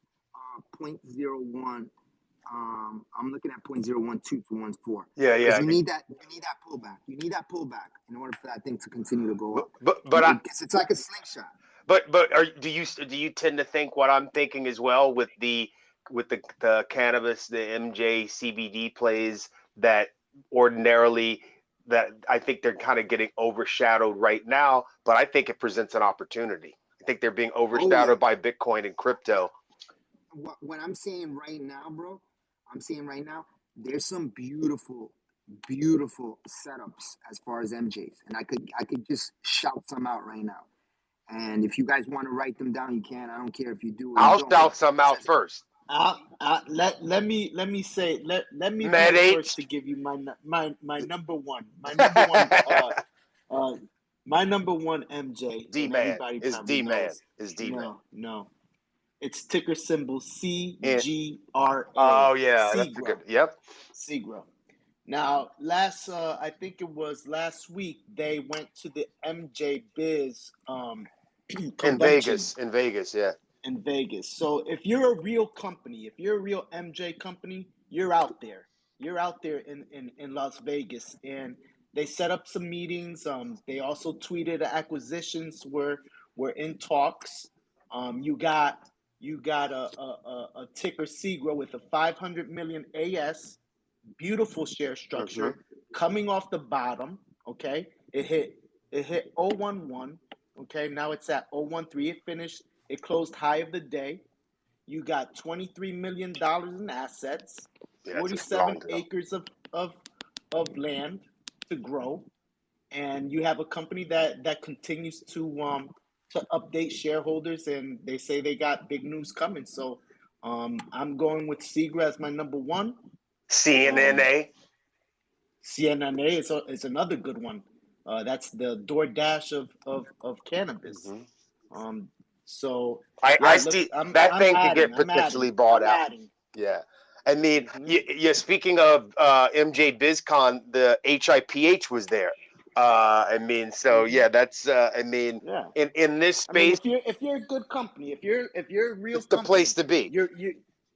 S1: 0.01. I'm looking at 0.012 to 1.4.
S8: yeah,
S1: Because
S8: yeah.
S1: you need that pullback. You need that pullback in order for that thing to continue to go up.
S8: But
S1: It's like a slingshot.
S8: But do you tend to think what I'm thinking as well with the cannabis, the MJ CBD plays that ordinarily that I think they're kind of getting overshadowed right now, but I think it presents an opportunity. I think they're being overshadowed by Bitcoin and crypto.
S1: What I'm saying right now, bro, there's some beautiful setups as far as MJs, and I could just shout some out right now. And if you guys want to write them down, you can. I don't care if you do or you
S8: I'll
S1: don't.
S8: shout some out first.
S2: Let me be
S8: Med
S2: the
S8: H.
S2: first to give you my number one. My number one MJ.
S8: D
S2: and
S8: man
S2: everybody
S8: is
S2: probably
S8: D man
S2: knows.
S8: is D man.
S2: No. It's ticker symbol
S8: And
S2: CGRA.
S8: oh yeah, that's a good. Yep.
S2: Segro. Now, I think it was last week, they went to the MJ Biz convention
S8: In Vegas, yeah.
S2: in Vegas. So if you're a real company, if you're a real MJ company, you're out there. You're out there in Las Vegas, and they set up some meetings. They also tweeted acquisitions were in talks. You got a ticker Segro with a 500 million AS, beautiful share structure coming off the bottom. Okay, it hit 011. Okay, now it's at 013. It closed high of the day. You got $23 million in assets,
S8: Yeah,
S2: 47 acres of land to grow, and you have a company that continues to update shareholders, and they say they got big news coming. So I'm going with Segra as my number one.
S8: CNNA.
S2: CNNA is another good one. That's the DoorDash of cannabis. So
S8: I see that thing could get potentially bought out. Yeah. I mean, speaking of MJ BizCon, the HIPH was there. I mean, so yeah, that's I mean, in this space,
S2: I mean, if you're a good company, if you're a real
S8: it's the
S2: company,
S8: place to be.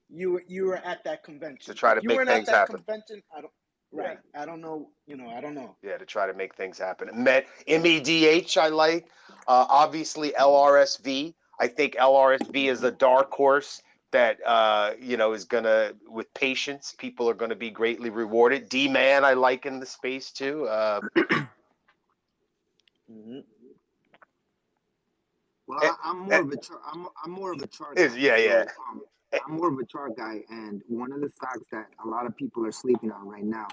S2: You were at that convention.
S8: To try to
S2: if you
S8: make
S2: weren't
S8: things
S2: at that
S8: happen.
S2: convention, I don't. Right. Yeah. I don't know. I don't know.
S8: Yeah, to try to make things happen. MEDH, I like. Obviously, LRSV. I think LRSV is a dark horse that is gonna, with patience, people are gonna be greatly rewarded. D-Man, I like in the space too.
S1: Well, I'm more of a chart. I'm more of a chart guy. I'm more of a chart guy, and one of the stocks that a lot of people are sleeping on right now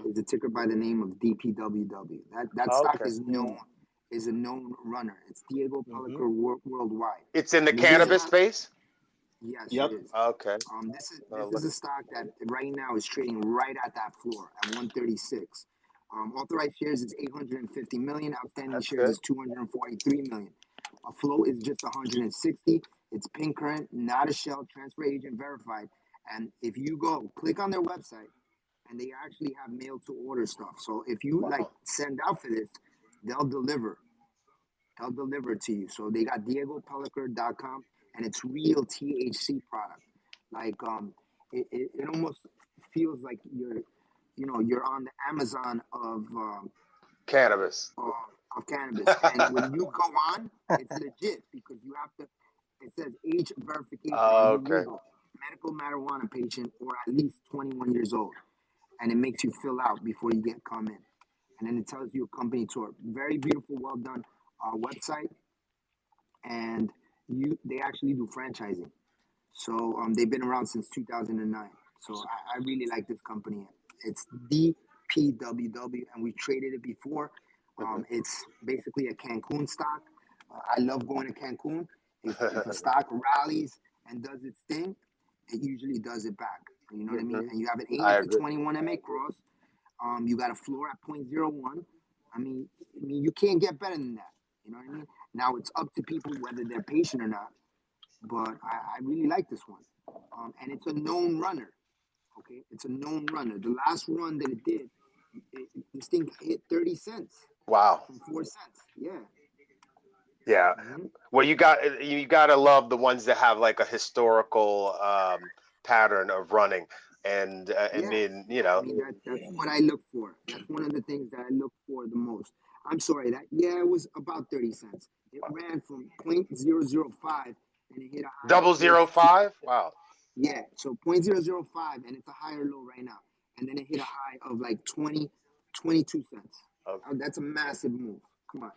S1: is a ticker by the name of DPWW. That stock is a known runner. It's Diego Pellicer worldwide.
S8: It's in the cannabis space.
S1: Yes, it is.
S8: Okay.
S1: This is a stock that right now is trading right at that floor at 136. Authorized shares is 850 million. Outstanding shares is 243 million. A flow is just 160. It's pin current, not a shell, transfer agent verified. And if you go click on their website, and they actually have mail to order stuff. So if you send out for this, they'll deliver. They'll deliver it to you. So they got DiegoPellicer.com, and it's real THC product. Like it almost feels like you're on the Amazon of
S8: cannabis.
S1: Of cannabis. And when you go on, it's legit because you have to. It says age verification. Legal, medical marijuana patient, or at least 21 years old, and it makes you fill out before you come in, and then it tells you a company tour. Very beautiful, well done website, and they actually do franchising. So they've been around since 2009. So I really like this company. It's DPWW, and we traded it before. It's basically a Cancun stock. I love going to Cancun. If a stock rallies and does its thing, it usually does it back. You know what I mean? And you have an 8
S8: I
S1: into
S8: agree.
S1: 21 MA cross. You got a floor at 0.01. I mean, you can't get better than that. You know what I mean? Now it's up to people whether they're patient or not. But I really like this one, and it's a known runner. Okay, it's a known runner. The last run that it did, this thing hit 30 cents
S8: Wow.
S1: from 4 cents. Yeah.
S8: Yeah.
S1: Hmm.
S8: Well, you got to love the ones that have like a historical pattern of running, and I
S1: Yeah.
S8: mean,
S1: I mean that's what I look for. That's one of the things that I look for the most. I'm sorry that yeah, it was about 30 cents. It ran from 0.005 and it hit a high of
S8: double zero
S1: close to
S8: five. Wow.
S1: yeah, so 0.005 and it's a higher low right now. And then it hit a high of like 22 cents.
S8: Oh,
S1: That's a massive move. Come on.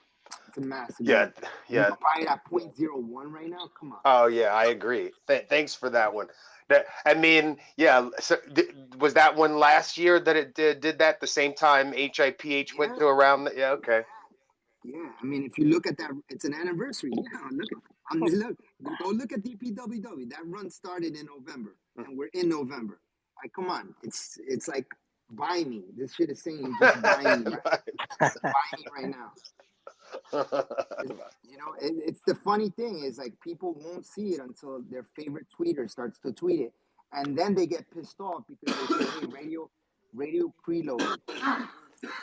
S1: It's a massive
S8: yeah.
S1: move. And you
S8: Yeah.
S1: can buy it at 0.01 right now. Come on.
S8: Oh yeah, I agree. Thanks for that one. I mean, yeah. So, was that one last year that it did that the same time HIPH went
S1: Yeah,
S8: to around? Yeah. Okay.
S1: yeah. I mean, if you look at that, it's an anniversary. Yeah, look at go look at DPWW. That run started in November, and we're in November. Like, come on, it's like buy me. This shit is saying just buy me buy me right now. It's the funny thing is like people won't see it until their favorite tweeter starts to tweet it, and then they get pissed off because they say, "Hey, radio preloaded."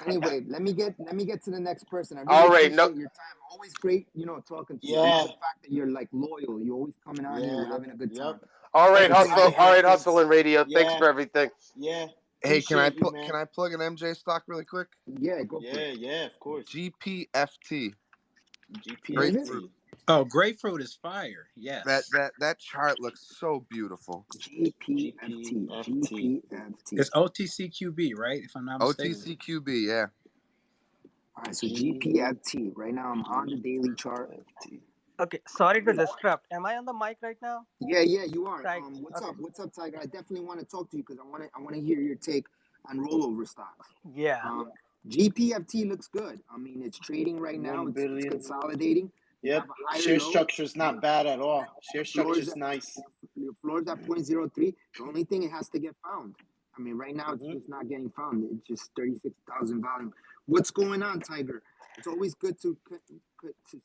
S1: Anyway, let me get to the next person. I really
S8: All right. No.
S1: appreciate your time. Always great, talking to you. I love
S2: Yeah,
S1: the fact that you're like loyal. You're always coming on here.
S2: yeah,
S1: We're having a good
S2: yep.
S1: time.
S8: All right,
S1: Good
S2: Thanks,
S1: seeing
S8: hustle.
S1: you.
S8: All
S2: Tiger.
S8: right, hustle
S2: Thanks.
S8: and radio. Thanks
S2: Yeah,
S8: for everything.
S2: yeah.
S5: Hey,
S2: Appreciate you,
S5: can
S2: man.
S5: I plug an MJ stock really quick?
S1: Yeah, go for
S2: Yeah,
S1: it.
S2: yeah, of course.
S5: GPFT,
S1: What is it?
S5: grapefruit.
S2: GPFT.
S3: Oh, grapefruit is fire.
S5: That
S3: Yes.
S5: that that chart looks so beautiful.
S1: GPFT.
S2: GPFT.
S1: GPFT.
S3: It's OTCQB, right? If I'm not mistaken.
S5: OTCQB, yeah.
S1: All right, so
S2: GPFT.
S1: GPFT. Right now, I'm on the daily chart.
S9: Okay, sorry to disrupt. Am I on the mic right now?
S1: Yeah, you are.
S9: Tiger.
S1: What's
S9: Okay.
S1: up? What's up, Tiger? I definitely want to talk to you because I want to hear your take on rollover stocks.
S9: Yeah.
S1: Um, GPFT looks good. I mean, it's trading right now.
S2: 1
S1: It's
S2: billion.
S1: consolidating. You
S2: Yep.
S1: have a higher
S2: Share
S1: low.
S2: structure is not bad at all. Share
S1: Your
S2: structure
S1: floors
S2: is
S1: at
S2: nice.
S1: your floors at 0.03. The only thing it has to get found. I mean, right now it's
S2: Mm-hmm.
S1: just not getting found. It's just 36,000 volume. What's going on, Tiger? It's always good to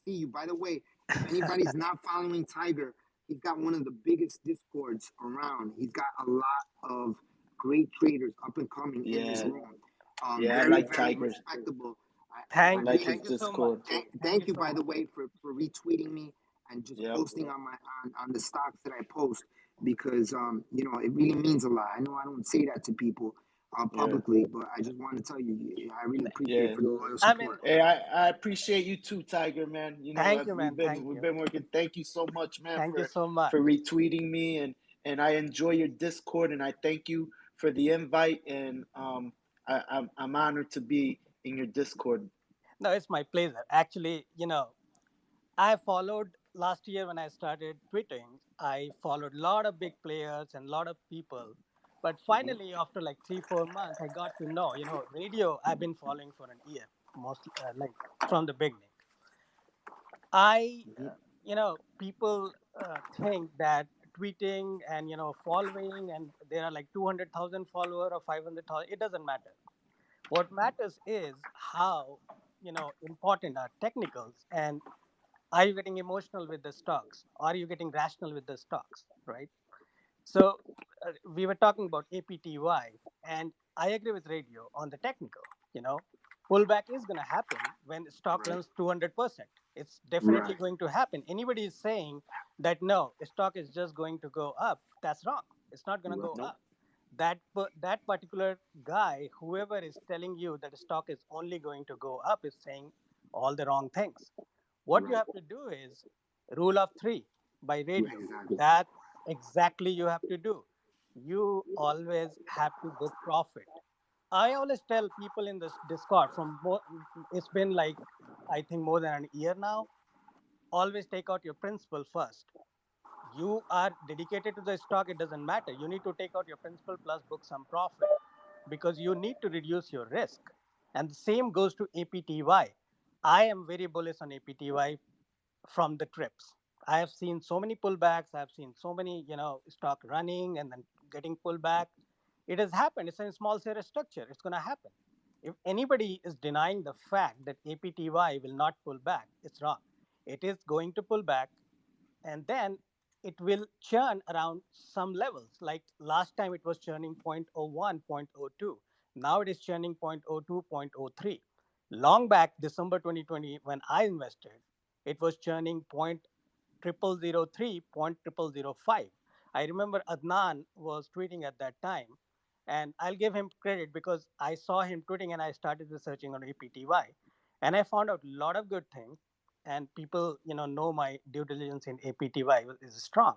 S1: see you. By the way, if anybody's not following Tiger, he's got one of the biggest discords around. He's got a lot of great traders up and coming in his
S2: Yeah.
S1: room.
S2: Yeah, I
S1: Very,
S2: like
S1: very
S2: Tiger.
S1: respectable. I
S2: I
S9: Thank
S2: like
S9: you.
S2: his
S1: appreciate
S9: Thank you so much.
S2: Discord.
S1: thank you by the way for retweeting me and just
S2: Yep.
S1: posting on the stocks that I post because it really means a lot. I know I don't say that to people
S2: Yeah.
S1: publicly, but I just want to tell you I really appreciate
S2: Yeah.
S1: for the loyal
S9: I mean,
S1: support.
S2: Hey, I appreciate you too, Tiger, man.
S9: thank you, man.
S2: We've been
S9: Thank
S2: we've
S9: you.
S2: been working. Thank you so much, man,
S9: Thank you so
S2: for
S9: much.
S2: retweeting me and I enjoy your Discord and I thank you for the invite and I'm honored to be in your Discord.
S9: No, it's my pleasure. Actually, I followed last year when I started tweeting. I followed a lot of big players and a lot of people. But
S2: Hmm.
S9: finally, after like 3, 4 months, I got to know, radio I've been following for an year, mostly like from the beginning. I,
S2: Hmm.
S9: people think that tweeting and following and there are like 200,000 follower or 500,000. It doesn't matter. What matters is how important are technicals and are you getting emotional with the stocks? Are you getting rational with the stocks? Right. So we were talking about APTY, and I agree with radio on the technical. You know, pullback is going to happen when stock
S1: Right,
S9: runs 200%. It's definitely
S1: right,
S9: going to happen. Anybody is saying that no, stock is just going to go up. That's wrong. It's not going to
S1: right,
S9: go
S2: Nope.
S9: up. That particular guy, whoever is telling you that stock is only going to go up, is saying all the wrong things. What you
S1: right,
S9: have to do is rule of three by
S1: right,
S9: radio.
S1: exactly.
S9: That exactly you have to do. You always have to book profit. I always tell people in this Discord it's been like I think more than an year now. Always take out your principal first. you are dedicated to the stock, it doesn't matter. You need to take out your principal plus book some profit because you need to reduce your risk. And the same goes to APTY. I am very bullish on APTY from the trips. I have seen so many pullbacks. I have seen so many, stock running and then getting pulled back. It has happened. It's a small share structure. It's going to happen. If anybody is denying the fact that APTY will not pull back, it's wrong. It is going to pull back, and then it will churn around some levels. Like last time it was churning 0.01, 0.02. Now it is churning 0.02, 0.03. Long back, December 2020, when I invested, it was churning 0.0003, 0.0005. I remember Adnan was tweeting at that time, and I'll give him credit because I saw him tweeting and I started researching on APTY, and I found out a lot of good things. And people, know my due diligence in APTY is strong.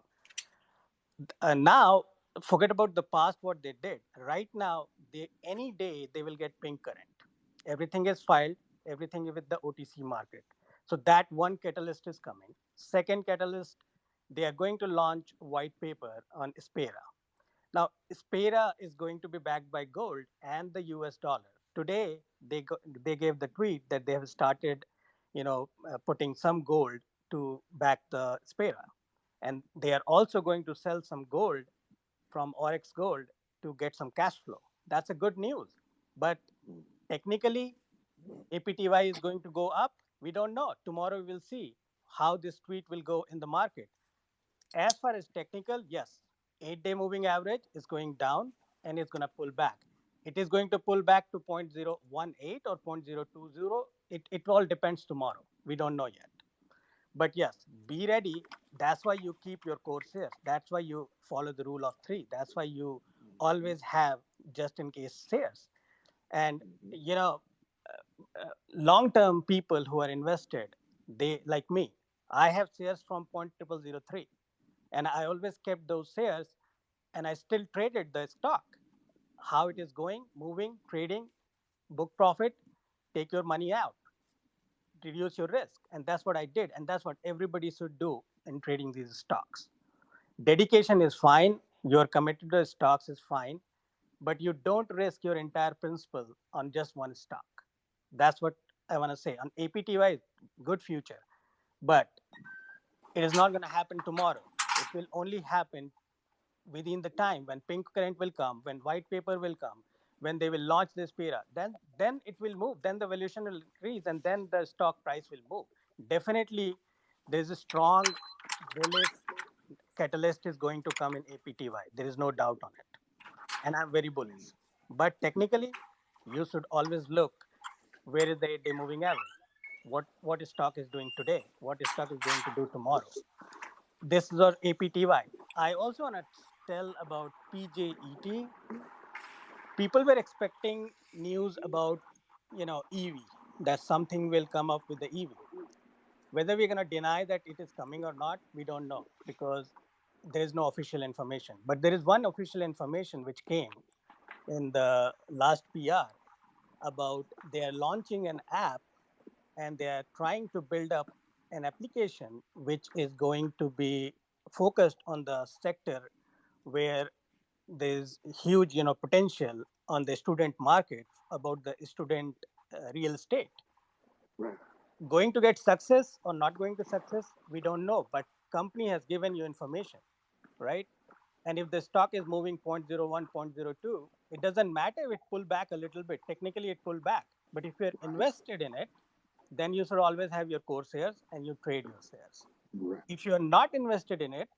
S9: Now, forget about the past, what they did. Right now, any day they will get pink current. Everything is filed, everything is with the OTC market. So that one catalyst is coming. Second catalyst, they are going to launch white paper on Spera. Now, Spera is going to be backed by gold and the US dollar. Today, they gave the tweet that they have started, putting some gold to back the Spera. And they are also going to sell some gold from Oryx Gold to get some cash flow. That's a good news. But technically, APTY is going to go up. We don't know. Tomorrow we will see how this tweet will go in the market. As far as technical, yes, 8-day moving average is going down and it's going to pull back. It is going to pull back to 0.018 or 0.020. It all depends tomorrow. We don't know yet. But yes, be ready. That's why you keep your core shares. That's why you follow the rule of three. That's why you always have just in case shares. And, long term people who are invested, they like me. I have shares from 0.0003, and I always kept those shares, and I still traded the stock. How it is going, moving, trading, book profit, take your money out, reduce your risk. And that's what I did. And that's what everybody should do in trading these stocks. Dedication is fine. You're committed to the stocks is fine, but you don't risk your entire principal on just one stock. That's what I want to say. On APTY, good future, but it is not going to happen tomorrow. It will only happen within the time when pink current will come, when white paper will come, when they will launch this PIRA, then it will move, then the valuation will increase, and then the stock price will move. Definitely, there's a strong bullish catalyst is going to come in APTY. There is no doubt on it, and I'm very bullish. But technically, you should always look where is the 8-day moving average. What stock is doing today? What stock is going to do tomorrow? This is our APTY. I also want to tell about PJET. People were expecting news about, EV, that something will come up with the EV. Whether we're going to deny that it is coming or not, we don't know because there is no official information. But there is one official information which came in the last PR about they are launching an app and they are trying to build up an application which is going to be focused on the sector where there's huge potential on the student market about the student real estate.
S1: Right.
S9: Going to get success or not going to success, we don't know, but company has given you information, right? And if the stock is moving 0.01, 0.02, it doesn't matter if it pull back a little bit. Technically it pull back, but if you're invested in it, then you should always have your core shares and you trade your shares.
S1: Right.
S9: If you're not invested in it,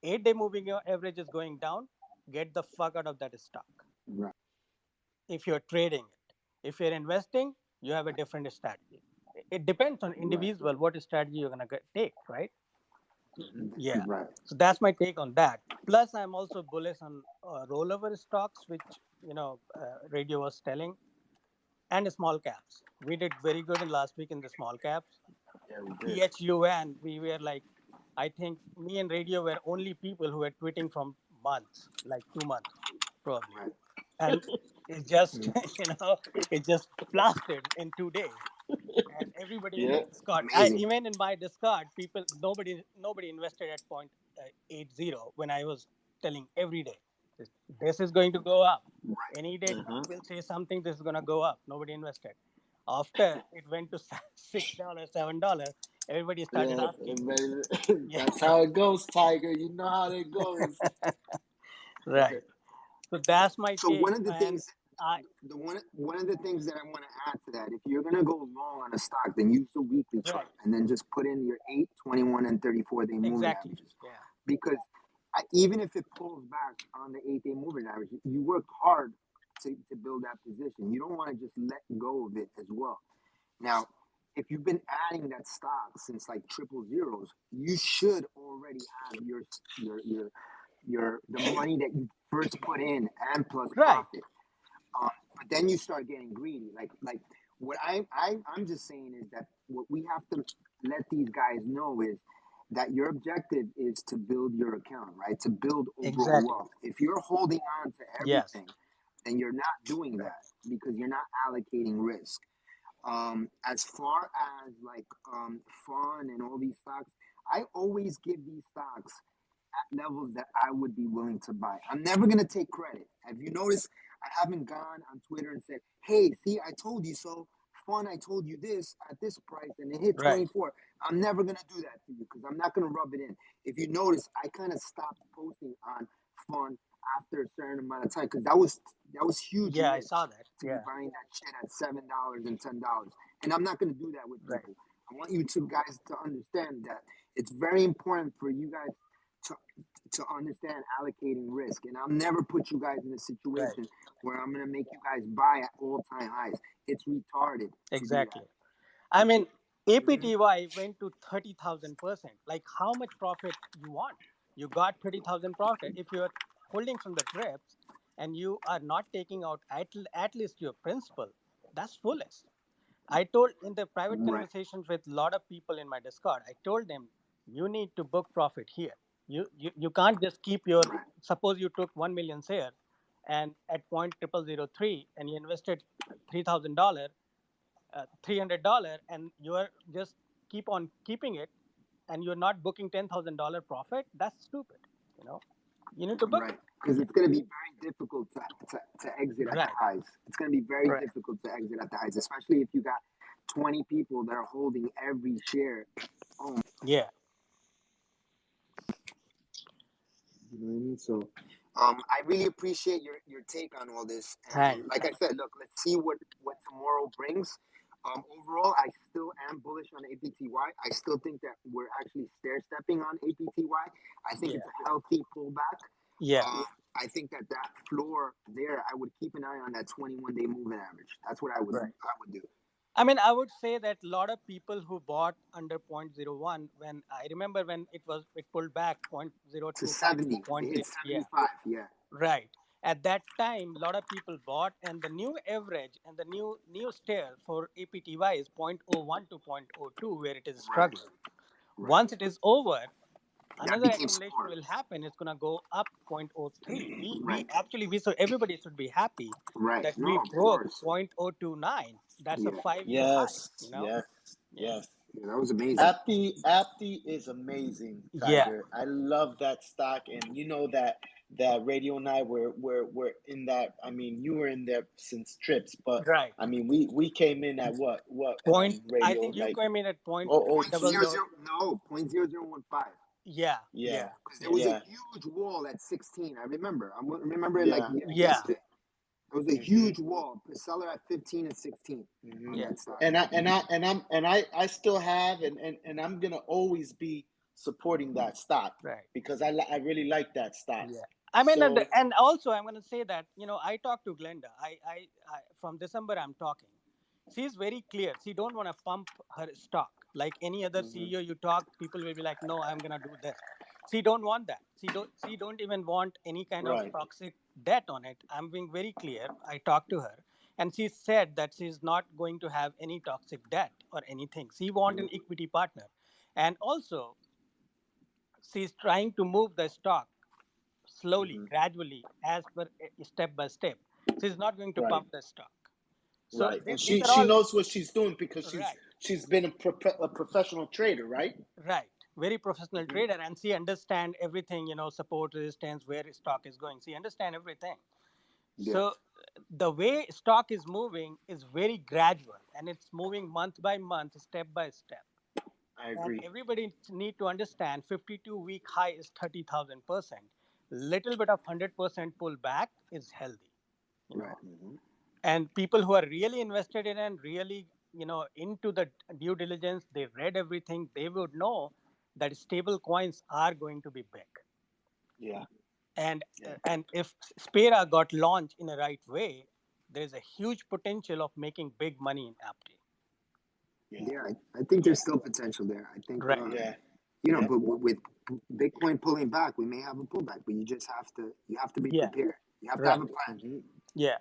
S9: 8-day moving average is going down, get the fuck out of that stock.
S1: Right.
S9: If you're trading it, if you're investing, you have a different strategy. It depends on individual what strategy you're going to take, right? Yeah.
S1: Right.
S9: So that's my take on that. Plus, I'm also bullish on rollover stocks, which radio was telling, and small caps. We did very good in last week in the small caps.
S1: Yeah, we did.
S9: PHUN, we were like, I think me and radio were only people who were tweeting from months, like 2 months probably,
S1: Right.
S9: and it just it just blasted in 2 days. And everybody in the
S1: Yeah.
S9: Discord,
S1: Amazing.
S9: even in my Discord, people, nobody invested at 80 when I was telling every day, this is going to go up. Any day Trump will say something, this is going to go up. Nobody invested. After it went to $6, $7, everybody started
S2: Yeah,
S9: asking. Yeah.
S2: that's how it goes, Tiger. You know how it goes.
S9: Right. So that's my
S1: So
S9: take.
S1: one of the
S9: And
S1: things,
S9: I,
S1: one of the things that I want to add to that, if you're gonna go long on a stock, then use the weekly chart
S9: right.
S1: and then just put in your 8, 21, and 34-day moving
S9: Exactly.
S1: averages.
S9: Yeah.
S1: Because even if it pulls back on the 8-day moving average, you work hard to build that position. You don't want to just let go of it as well. Now, if you've been adding that stock since like triple zeros, you should already have the money that you first put in and plus
S9: Right.
S1: profit. But then you start getting greedy. Like what I'm just saying is that what we have to let these guys know is that your objective is to build your account, right? To build overall
S9: Exactly.
S1: wealth. If you're holding on to
S9: Yes.
S1: everything, then you're not doing that because you're not allocating risk. As far as like fun and all these stocks, I always give these stocks at levels that I would be willing to buy. I'm never gonna take credit. Have you noticed? I haven't gone on Twitter and said, "Hey, see, I told you so." Fun, I told you this at this price, and it hit
S9: Right.
S1: 24. I'm never gonna do that to you because I'm not gonna rub it in. If you notice, I kind of stopped posting on Fun after a certain amount of time because that was huge
S9: Yeah, I
S1: risk
S9: saw that.
S1: to be
S9: Yeah.
S1: buying that shit at $7 and $10, and I'm not gonna do that with
S9: Right.
S1: people. I want you two guys to understand that it's very important for you guys to to understand allocating risk. And I'll never put you guys in a
S9: Right.
S1: situation where I'm gonna make you guys buy at all-time highs. It's retarded to do
S9: Exactly.
S1: that.
S9: I mean, APTY went to 30,000%. Like, how much profit you want? You got 30,000 profit. If you're holding from the trips and you are not taking out at least your principal, that's foolish. I told in the private
S1: Right,
S9: conversations with a lot of people in my Discord, I told them, you need to book profit here. You can't just keep your,
S1: right,
S9: suppose you took 1 million share and at point 0003 and you invested $3,000, $300, and you are just keep on keeping it and you're not booking $10,000 profit. That's stupid. You know, you need to book
S1: right.
S9: it.
S1: Because it's gonna be very difficult to exit at the
S9: Right.
S1: highs. It's gonna be very
S9: Right.
S1: difficult to exit at the highs, especially if you got 20 people that are holding every share. Oh,
S9: Yeah.
S1: you know what I mean? So I really appreciate your take on all this. And
S9: Thanks.
S1: like I said, look, let's see what tomorrow brings. Overall, I still am bullish on APTY. I still think that we're actually stair stepping on APTY. I think
S9: Yeah.
S1: it's a healthy pullback.
S9: Yeah.
S1: I think that floor there, I would keep an eye on that 21-day moving average. That's what I would
S9: Right.
S1: do.
S9: I mean, I would say that a lot of people who bought under point zero 0.01, when I remember when it pulled back point zero
S1: To
S9: 0.025 to
S1: 70,
S9: point
S1: it hit
S9: zero, yeah,
S1: 75. Yeah,
S9: right. At that time, a lot of people bought, and the new average and the new stair for APTY is point zero 0.01 to point zero 0.02, where it is
S1: right,
S9: struggling.
S1: right.
S9: Once it is over,
S1: That
S9: another
S1: became
S9: accumulation
S1: support.
S9: will happen. It's gonna go up point zero 0.03. We
S1: Right,
S9: actually we so everybody should be happy
S1: right.
S9: that we
S1: No, of
S9: broke
S1: course.
S9: point zero 0.029. That's a
S1: Yeah,
S9: 5-year high.
S2: Yes,
S9: You know.
S2: yes,
S9: Yeah.
S2: yes.
S1: yeah, that was amazing.
S2: Apti is amazing,
S9: Yeah.
S2: Tiger. I love that stock, and you know that Radio and I were in that. I mean, you were in there since trips, but
S9: Right.
S2: I mean, we came in at what
S9: Point. I
S2: Radio
S9: think you
S2: like
S9: came in at point
S2: oh
S1: Point
S9: double
S1: zero
S2: 02.
S9: zero.
S1: zero no, 0.0015.
S9: Yeah.
S2: Yeah,
S9: Yeah.
S1: Because there
S9: Yeah.
S1: was a
S2: yeah,
S1: huge wall at 16. I remember. I remember it like
S2: yeah.
S9: Yeah.
S1: yesterday. There was a
S2: hmm
S1: huge wall. Seller at 15 and 16 on
S2: hmm
S9: Yeah.
S1: that stock.
S2: And I still have and I'm gonna always be supporting that stock
S9: Right.
S2: because I really like that stock.
S9: Yeah. I mean,
S2: So
S9: and also I'm going to say that I talked to Glenda. I from December I'm talking. She's very clear. She don't want to pump her stock like any other
S2: hmm
S9: CEO. You talk, people will be like, no, I'm going to do this. She don't want that. She don't even want any kind of
S2: right.
S9: toxic debt on it. I'm being very clear. I talked to her, and she said that she's not going to have any toxic debt or anything. She want
S2: hmm
S9: an equity partner, and also she's trying to move the stock slowly,
S2: hmm
S9: gradually, as per step by step. She's not going to
S2: right.
S9: pump the stock. So
S2: Right. And
S9: these
S2: she
S9: are
S2: she
S9: all
S2: knows what she's doing because
S9: right,
S2: she's been a professional trader, right?
S9: right. very professional trader, and she understand everything, support, resistance, where stock is going. She understand everything.
S1: Yeah.
S9: So the way stock is moving is very gradual, and it's moving month by month, step by step.
S2: I
S9: And
S2: agree.
S9: everybody need to understand 52-week high is 30,000%. Little bit of 100% pullback is healthy,
S1: Right.
S9: And people who are really invested in and really, into the due diligence, they read everything, they would know that stable coins are going to be big.
S2: Yeah.
S9: And
S2: Yeah.
S9: and if Spera got launched in a right way, there's a huge potential of making big money in Apple.
S1: Yeah, I think there's still potential there. I think,
S9: Right.
S2: Yeah.
S1: but
S2: Yep.
S1: with Bitcoin pulling back, we may have a pullback. But you just have to be
S9: Yeah.
S1: prepared. You have to
S9: Right.
S1: have a plan.
S9: Yeah.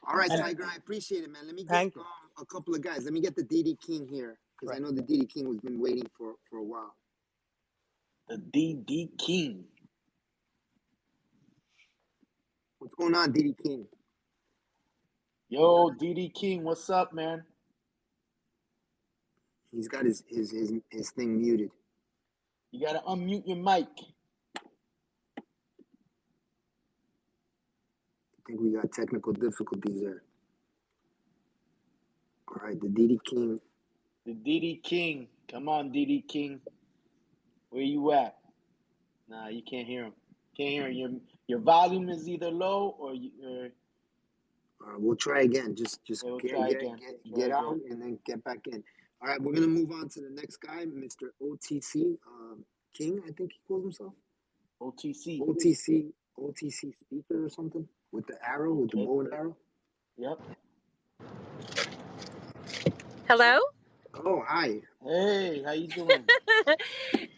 S1: All right,
S9: And
S1: Tiger, I appreciate it, man. Let me get
S9: thank you.
S1: a couple of guys. Let me get the DD King here because I
S9: Right.
S1: know the DD King has been waiting for a while.
S2: The DD King.
S1: What's going on, DD King?
S2: Yo, DD King, what's up, man?
S1: He's got his thing muted.
S2: You gotta unmute your mic.
S1: I think we got technical difficulties there. All right, the DD King.
S2: The DD King. Come on, DD King. Where you at? Nah, you can't hear him. Can't hear him. Your volume is either low or
S1: We'll try again. Just
S2: we'll
S1: get
S2: try again.
S1: get out and then get back in. All right, we're gonna move on to the next guy, Mr. OTC King. I think he calls himself
S2: OTC.
S1: OTC speaker or something with the arrow, with the bow and arrow.
S2: Yep.
S10: Hello?
S1: Oh, hi.
S2: Hey, how you doing?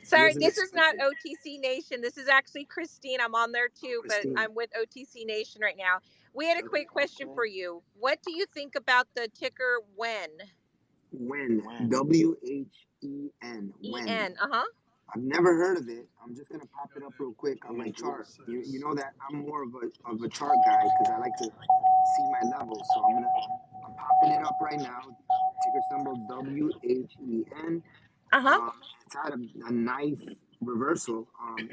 S10: Sorry,
S1: Wasn't
S10: this is not
S1: expecting.
S10: OTC Nation. This is actually Christine. I'm on there too,
S1: Christine.
S10: but I'm with OTC Nation right now. We had a quick question for you. What do you think about the ticker WHEN?
S1: When. WHEN.
S10: EN. Uh-huh.
S1: I've never heard of it. I'm just gonna pop it up real quick on my chart. You know that I'm more of a chart guy because I like to see my levels. So I'm popping it up right now. Ticker symbol WHEN.
S10: Uh-huh.
S1: It's had a nice reversal.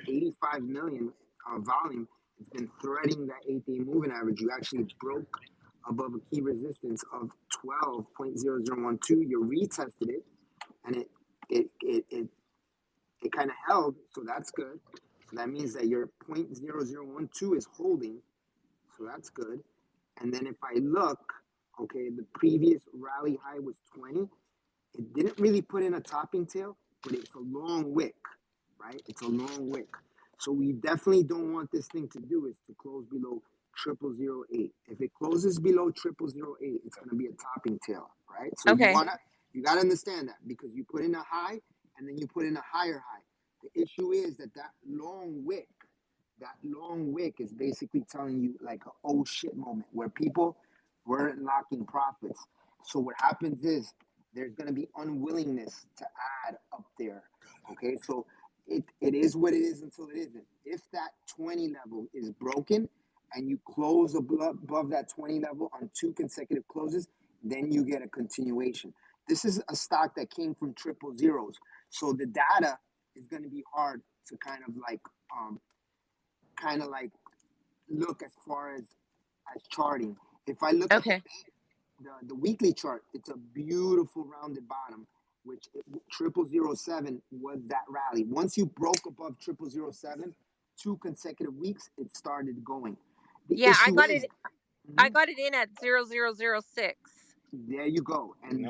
S1: 85 million volume. It's been threading that 8-day moving average. You actually broke above a key resistance of 12.0012. You retested it, and it kind of held, so that's good. So that means that your 0.0012 is holding, so that's good. And then if I look, okay, the previous rally high was 20. It didn't really put in a topping tail, but it's a long wick, right? It's a long wick. So we definitely don't want this thing to do is to close below 0008. If it closes below 0008, it's going to be a topping tail, right? So
S10: Okay.
S1: you got to understand that because you put in a high and then you put in a higher high. The issue is that long wick is basically telling you like a oh shit moment where people weren't locking profits. So what happens is there's going to be unwillingness to add up there. Okay, so it is what it is until it isn't. If that 20 level is broken and you close above that 20 level on 2 consecutive closes, then you get a continuation. This is a stock that came from triple zeros. So the data is going to be hard to kind of like look as far as charting. If I look at the weekly chart, it's a beautiful rounded bottom, which 0007 was that rally. Once you broke above 0007, 2 consecutive weeks, it started going.
S10: I got it in at 0006.
S1: There you go. And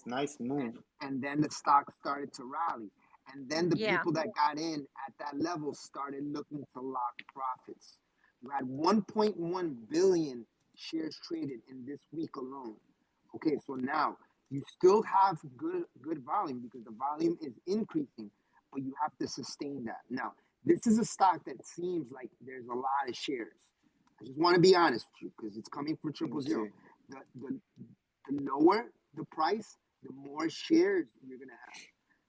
S2: nice move.
S1: And then the stock started to rally. And then the people that got in at that level started looking to lock profits. You had 1.1 billion shares traded in this week alone. Okay, so now you still have good volume because the volume is increasing, but you have to sustain that. Now, this is a stock that seems like there's a lot of shares. I just want to be honest with you because it's coming from 000. The lower the price, the more shares you're going to have.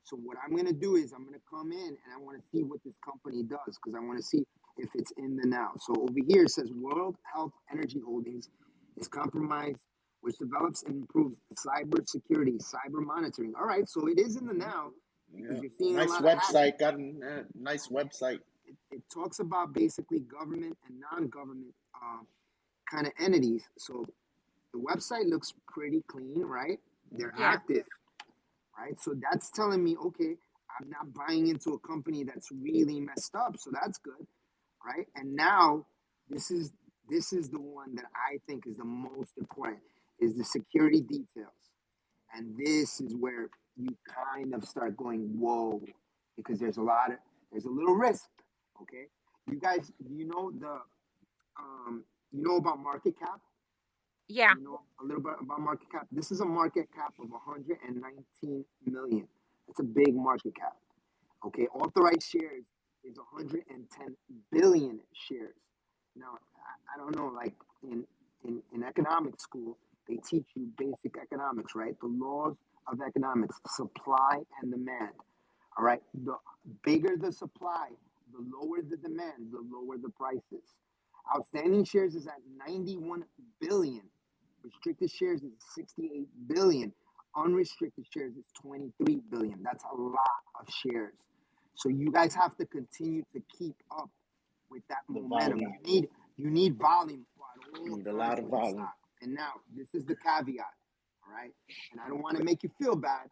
S1: So what I'm going to do is I'm going to come in and I want to see what this company does because I want to see if it's in the now. So over here it says World Health Energy Holdings is compromised, which develops and improves cyber security, cyber monitoring. All right, so it is in the now. because
S2: Yeah.
S1: you're seeing a
S2: Nice
S1: lot of hacking.
S2: website. Got a nice website.
S1: It talks about basically government and non-government kind of entities. So the website looks pretty clean, right? They're
S10: Yeah.
S1: active, right? So that's telling me, okay, I'm not buying into a company that's really messed up. So that's good, right? And now this is the one that I think is the most important is the security details. And this is where you kind of start going, whoa, because there's a little risk, okay? You guys, you know about market cap?
S10: Yeah.
S1: You know a little bit about market cap? This is a market cap of 119 million. That's a big market cap. Okay, authorized shares is 110 billion shares. Now, I don't know, like in economic school, they teach you basic economics, right? The laws of economics, supply and demand. All right, the bigger the supply, the lower the demand, the lower the prices. Outstanding shares is at 91 billion. Restricted shares is 68 billion. Unrestricted shares is 23 billion. That's a lot of shares. So you guys have to continue to keep up with that
S2: The
S1: momentum.
S2: volume.
S1: You need volume at all
S2: Need a
S1: times
S2: lot of
S1: for the
S2: volume.
S1: stock. And now this is the caveat, all right? And I don't want to make you feel bad,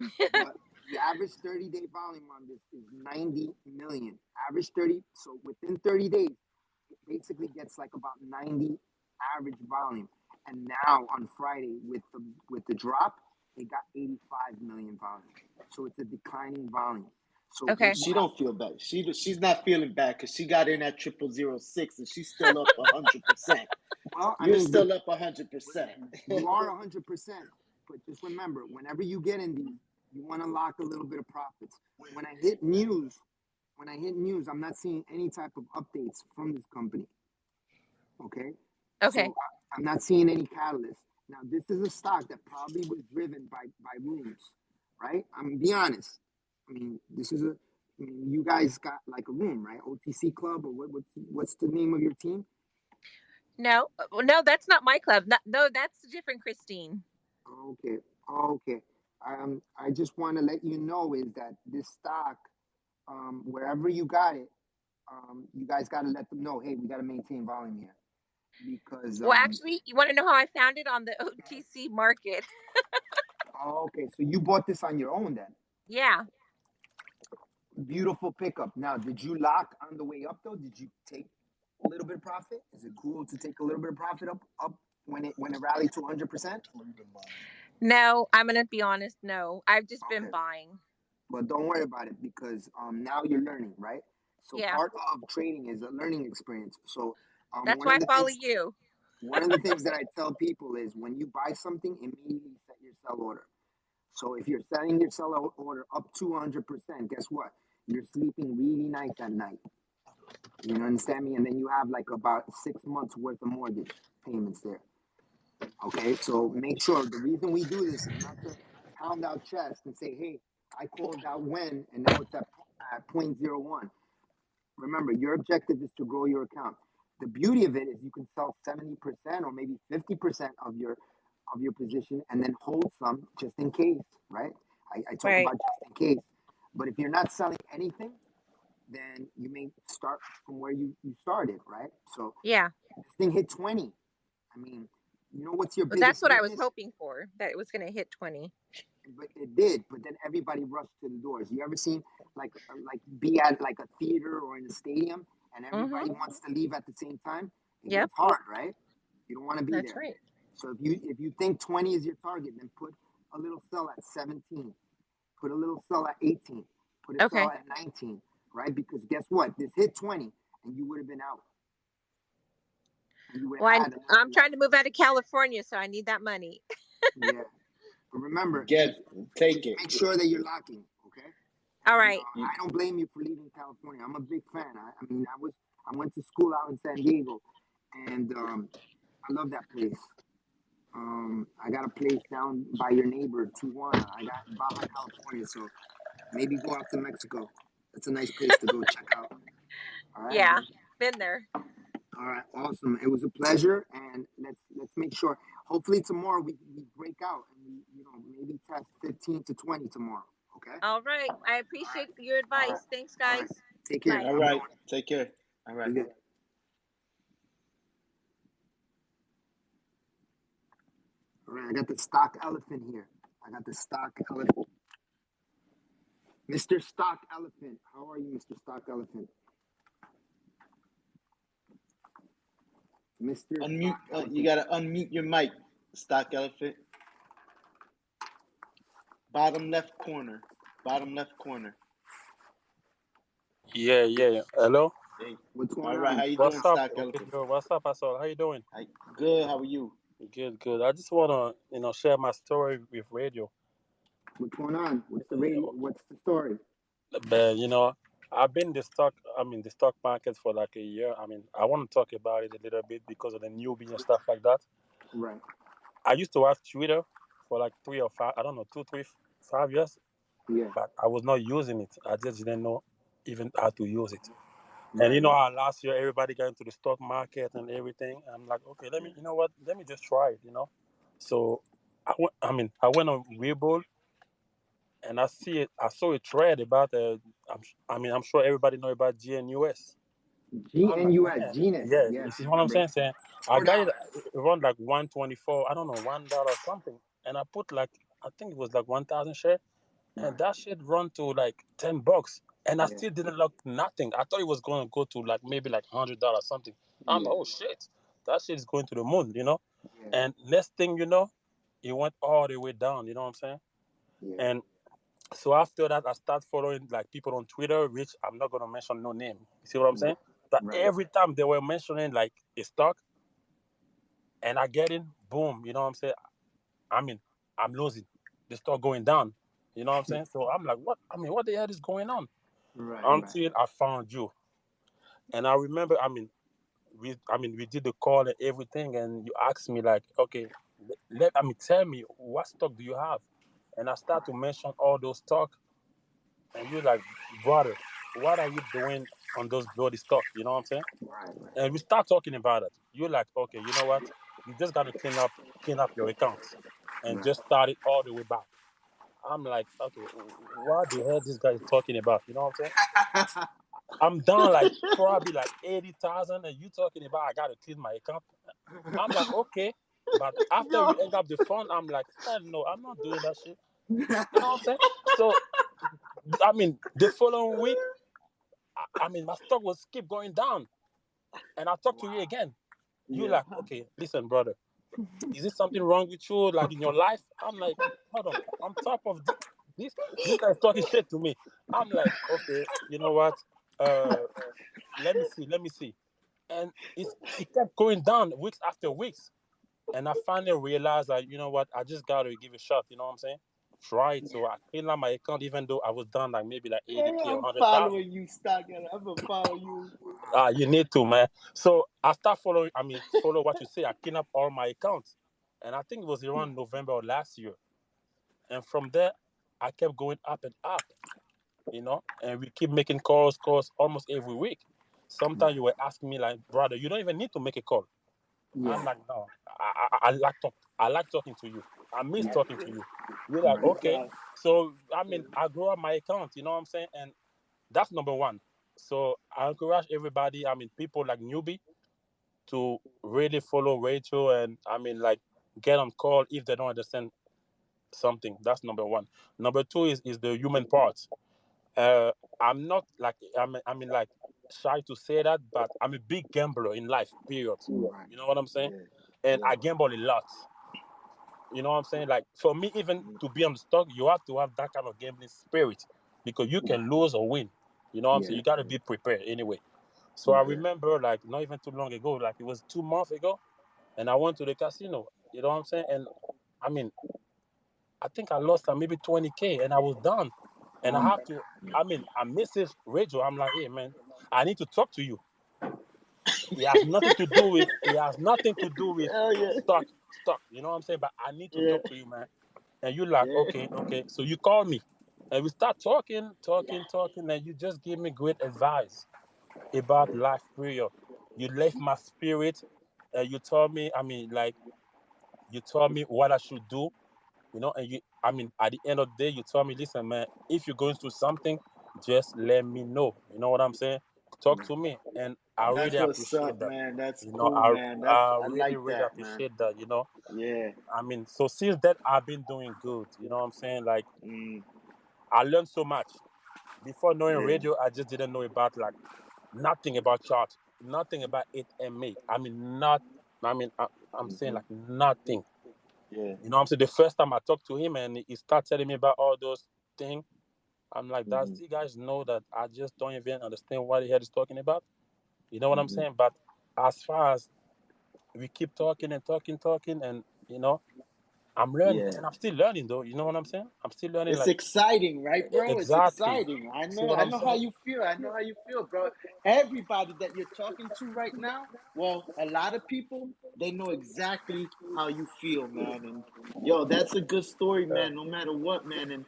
S1: but the average 30-day volume on this is 90 million. Average 30, so within 30 days, it basically gets like about 90 average volume. And now on Friday with the drop, it got 85 million volume. So it's a declining volume. So
S10: Okay.
S2: She don't feel bad. She's not feeling bad because she got in at 0006 and she's still up 100%.
S1: well, I
S2: You're
S1: mean,
S2: still up 100%.
S1: you are 100%. But just remember, whenever you get in these, you want to lock a little bit of profits. When I hit news, I'm not seeing any type of updates from this company. Okay.
S10: Okay.
S1: So I'm not seeing any catalyst. Now, this is a stock that probably was driven by rooms, right? I mean, be honest. I mean, you guys got like a room, right? OTC Club or what's the name of your team?
S10: No, no, that's not my club. No, that's a different Christine.
S1: Okay, okay. I just want to let you know is that this stock, wherever you got it, you guys got to let them know, hey, we got to maintain volume here because
S10: Well, actually, you want to know how I found it on the OTC market?
S1: okay, so you bought this on your own then.
S10: Yeah.
S1: Beautiful pickup. Now, did you lock on the way up though? Did you take a little bit of profit? Is it cool to take a little bit of profit up when it rallied to 100%?
S10: No, I'm gonna be honest. No, I've just been
S1: Okay,
S10: buying.
S1: but don't worry about it because now you're learning, right? So
S10: Yeah,
S1: part of trading is a learning experience. So
S10: that's why I follow you.
S1: one of the things that I tell people is when you buy something, immediately set your sell order. So if you're setting your sell order up to 100%, guess what? You're sleeping really nice at night. You understand me? And then you have like about 6 months worth of mortgage payments there. Okay, so make sure the reason we do this is not to pound our chest and say, hey, I called out when and now it's at 0.01. Remember, your objective is to grow your account. The beauty of it is you can sell 70% or maybe 50% of your position and then hold some just in case, right? I talk
S10: Right.
S1: about just in case. But if you're not selling anything, then you may start from where you started, right? So
S10: Yeah.
S1: this thing hit 20. I mean, you know what's your
S10: Well, that's
S1: biggest
S10: what I was
S1: weakness?
S10: hoping for. That it was gonna hit 20.
S1: But it did. But then everybody rushed to the doors. You ever seen like be at like a theater or in a stadium and
S10: Mm-hmm.
S1: everybody wants to leave at the same time? It
S10: Yep.
S1: gets hard, right? You don't want to be
S10: That's
S1: there.
S10: right.
S1: So if you think 20 is your target, then put a little sell at 17. Put a little sell at 18. Put a sell
S10: Okay.
S1: at 19, right? Because guess what? This hit 20 and you would have been out. And you would
S10: Well,
S1: have had a little
S10: I'm
S1: bit
S10: trying
S1: left.
S10: to move out of California, so I need that money.
S1: Yeah. But remember,
S2: Take
S1: just
S2: it.
S1: make sure that you're locking, okay?
S10: All
S1: And
S10: right.
S1: I don't blame you for leaving California. I'm a big fan. I mean, I went to school out in San Diego, and I love that place. I got a place down by your neighbor, Tijuana. I got Baja California, so maybe go out to Mexico. That's a nice place to go check out. All right.
S10: Yeah. Been there.
S1: All right, awesome. It was a pleasure, and let's make sure. Hopefully tomorrow we break out and we maybe test 15 to 20 tomorrow. Okay.
S10: All right. I appreciate your
S1: All right.
S10: advice. Thanks,
S1: All right.
S10: guys.
S1: Take care.
S10: Bye.
S2: All right. Take care. All right.
S1: Be good. All right. I got the stock elephant here. I got the stock elephant. Mr. Stock Elephant. How are you, Mr. Stock Elephant? Mr.
S2: Unmute.
S1: Stock
S2: You
S1: Elephant.
S2: gotta unmute your mic, Stock Elephant. Bottom left corner. Bottom left corner.
S11: Yeah, yeah. Hello.
S2: Hey.
S1: What's
S2: All
S1: going
S2: right. How
S1: on?
S2: you doing,
S11: What's up?
S2: Stock
S11: Okay,
S2: Elephant?
S11: yo, what's up, Asol? How you doing?
S2: Good. How are you?
S11: Good, good. I just wanna, share my story with radio.
S1: What's going on? What's the radio? What's the story?
S11: But I've been in the stock market for like a year. I want to talk about it a little bit because of the newbie and stuff like that.
S1: Right.
S11: I used to have Twitter for like 3 or 5, I don't know, 2, 3, 5 years,
S1: Yeah.
S11: but I was not using it. I just didn't know even how to use it. And
S1: Right.
S11: how last year everybody got into the stock market and everything. I'm like, okay, you know what? Let me just try it. So I went on Weibo and I saw a thread about I'm sure everybody know about GNUS. I'm like,
S1: GNUS.
S11: man,
S1: Genus.
S11: yeah, you
S1: Yes.
S11: see what I'm
S1: Makes
S11: saying? I got it
S1: $4.
S11: around like 124, I don't know, $1 something. And I put like, I think it was like 1,000 share, and
S1: Right.
S11: that shit run to like $10. And I
S1: Yeah.
S11: still didn't look nothing. I thought it was going to go to like maybe like $100 something. I'm
S1: Yeah.
S11: like, oh shit, that shit is going to the moon.
S1: Yeah.
S11: And next thing you know, it went all the way down. You know what I'm saying?
S1: Yeah.
S11: And so after that, I start following like people on Twitter, which I'm not gonna mention no name. You see what I'm saying? But
S1: Right.
S11: every time they were mentioning like a stock, and I get in, boom. You know what I'm saying? I mean, I'm losing. The stock going down. You know what I'm saying? So I'm like, what? What the hell is going on?
S1: Right. Right.
S11: Until I found you, and I remember. We did the call and everything, and you asked me like, okay, tell me what stock do you have, and I start to mention all those stock, and you're like, brother, what are you doing on those bloody stock? You know what I'm saying?
S1: Right. Right.
S11: And we start talking about it. You're like, okay, you know what? You just got to clean up your accounts, and
S1: Right.
S11: just start it all the way back. I'm like, okay, what the hell this guy is talking about? You know what I'm saying? I'm down like probably like 80,000, and you talking about I got to clean my account. I'm like, okay. But after we
S1: Yo.
S11: end up the phone, I'm like, hell no, I'm not doing that shit. You know what I'm saying? So, the following week, my stock was keep going down. And I talk to you again. You
S1: Yeah.
S11: like, okay, listen, brother, is there something wrong with you, like in your life? I'm like, hold on, on top of this guy's talking shit to me. I'm like, okay, you know what? Uh, let me see. And it kept going down weeks after weeks. And I finally realized that, you know what, I just gotta give it a shot, you know what I'm saying? Try it. So I cleaned out my account even though I was down like maybe like
S2: Hey,
S11: 80K or
S2: I'm
S11: 100,000.
S2: following you, Stock Elephant. I'm gonna follow you.
S11: You need to, man. So I start following, follow what you say. I clean up all my accounts. And I think it was around November of last year. And from there, I kept going up and up. And we keep making calls almost every week. Sometimes
S1: Right.
S11: you were asking me like, brother, you don't even need to make a call. I'm
S1: Yeah.
S11: like, no, I like talking to you. I miss
S1: Yeah.
S11: talking to you. You're like,
S1: Right.
S11: okay. So I grow up my account, you know what I'm saying? And that's number one. So I encourage everybody, people like newbie to really follow Rachel and like get on call if they don't understand something. That's number one. Number two is the human part. Uh, I'm not like like shy to say that, but I'm a big gambler in life. Period.
S1: Right.
S11: You know what I'm saying?
S1: Yeah.
S11: And
S1: Yeah.
S11: I gamble a lot. You know what I'm saying? Like for me, even to be on the stock, you have to have that kind of gambling spirit because you can lose or win. You know what I'm saying?
S1: Yeah.
S11: You got to be prepared anyway. So I
S1: Right.
S11: remember, like, not even too long ago, like it was 2 months ago, and I went to the casino. You know what I'm saying? And I mean, I think I lost like maybe 20K, and I was done. And I
S1: Oh
S11: have
S1: my.
S11: to. I message Rachel. I'm like, hey man, I need to talk to you. It has nothing to do with. It has nothing to do with
S2: Hell yeah.
S11: stock. You know what I'm saying? But I need to
S2: Yeah.
S11: talk to you, man. And you like,
S2: Yeah.
S11: okay, okay. So you call me, and we start talking, and you just give me great advice about life period. You left my spirit, and you told me, like, you told me what I should do, And at the end of the day, you told me, listen, man, if you're going through something, just let me know. You know what I'm saying? Talk to me, and I really
S2: That's what's
S11: appreciate
S2: up,
S11: that.
S2: man. That's
S11: You know,
S2: cool,
S11: I
S2: man.
S11: I
S2: I
S11: really
S2: like
S11: really
S2: that, man.
S11: appreciate that.
S2: Yeah.
S11: So since that, I've been doing good. You know what I'm saying? Like,
S2: Mm,
S11: I learned so much. Before knowing
S2: yeah.
S11: radio, I just didn't know about like nothing about chart, nothing about it and me. Not. I'm saying
S2: Hmm.
S11: like nothing.
S2: Yeah.
S11: You know what I'm saying? The first time I talked to him and he started telling me about all those things, I'm like, does
S2: Hmm.
S11: you guys know that I just don't even understand what the head is talking about? You know what I'm
S2: Hmm.
S11: saying? But as far as we keep talking and talking, and I'm learning,
S2: Yeah.
S11: and I'm still learning though. You know what I'm saying? I'm still learning.
S2: It's
S11: Like,
S2: exciting, right, bro? It's
S11: exactly.
S2: exciting. I
S11: See
S2: know.
S11: what
S2: I
S11: I'm
S2: know how
S11: saying?
S2: you feel. I know how you feel, bro. Everybody that you're talking to right now, well, a lot of people, they know exactly how you feel, man. And yo, that's a good story,
S11: Yeah.
S2: man. No matter what, man. And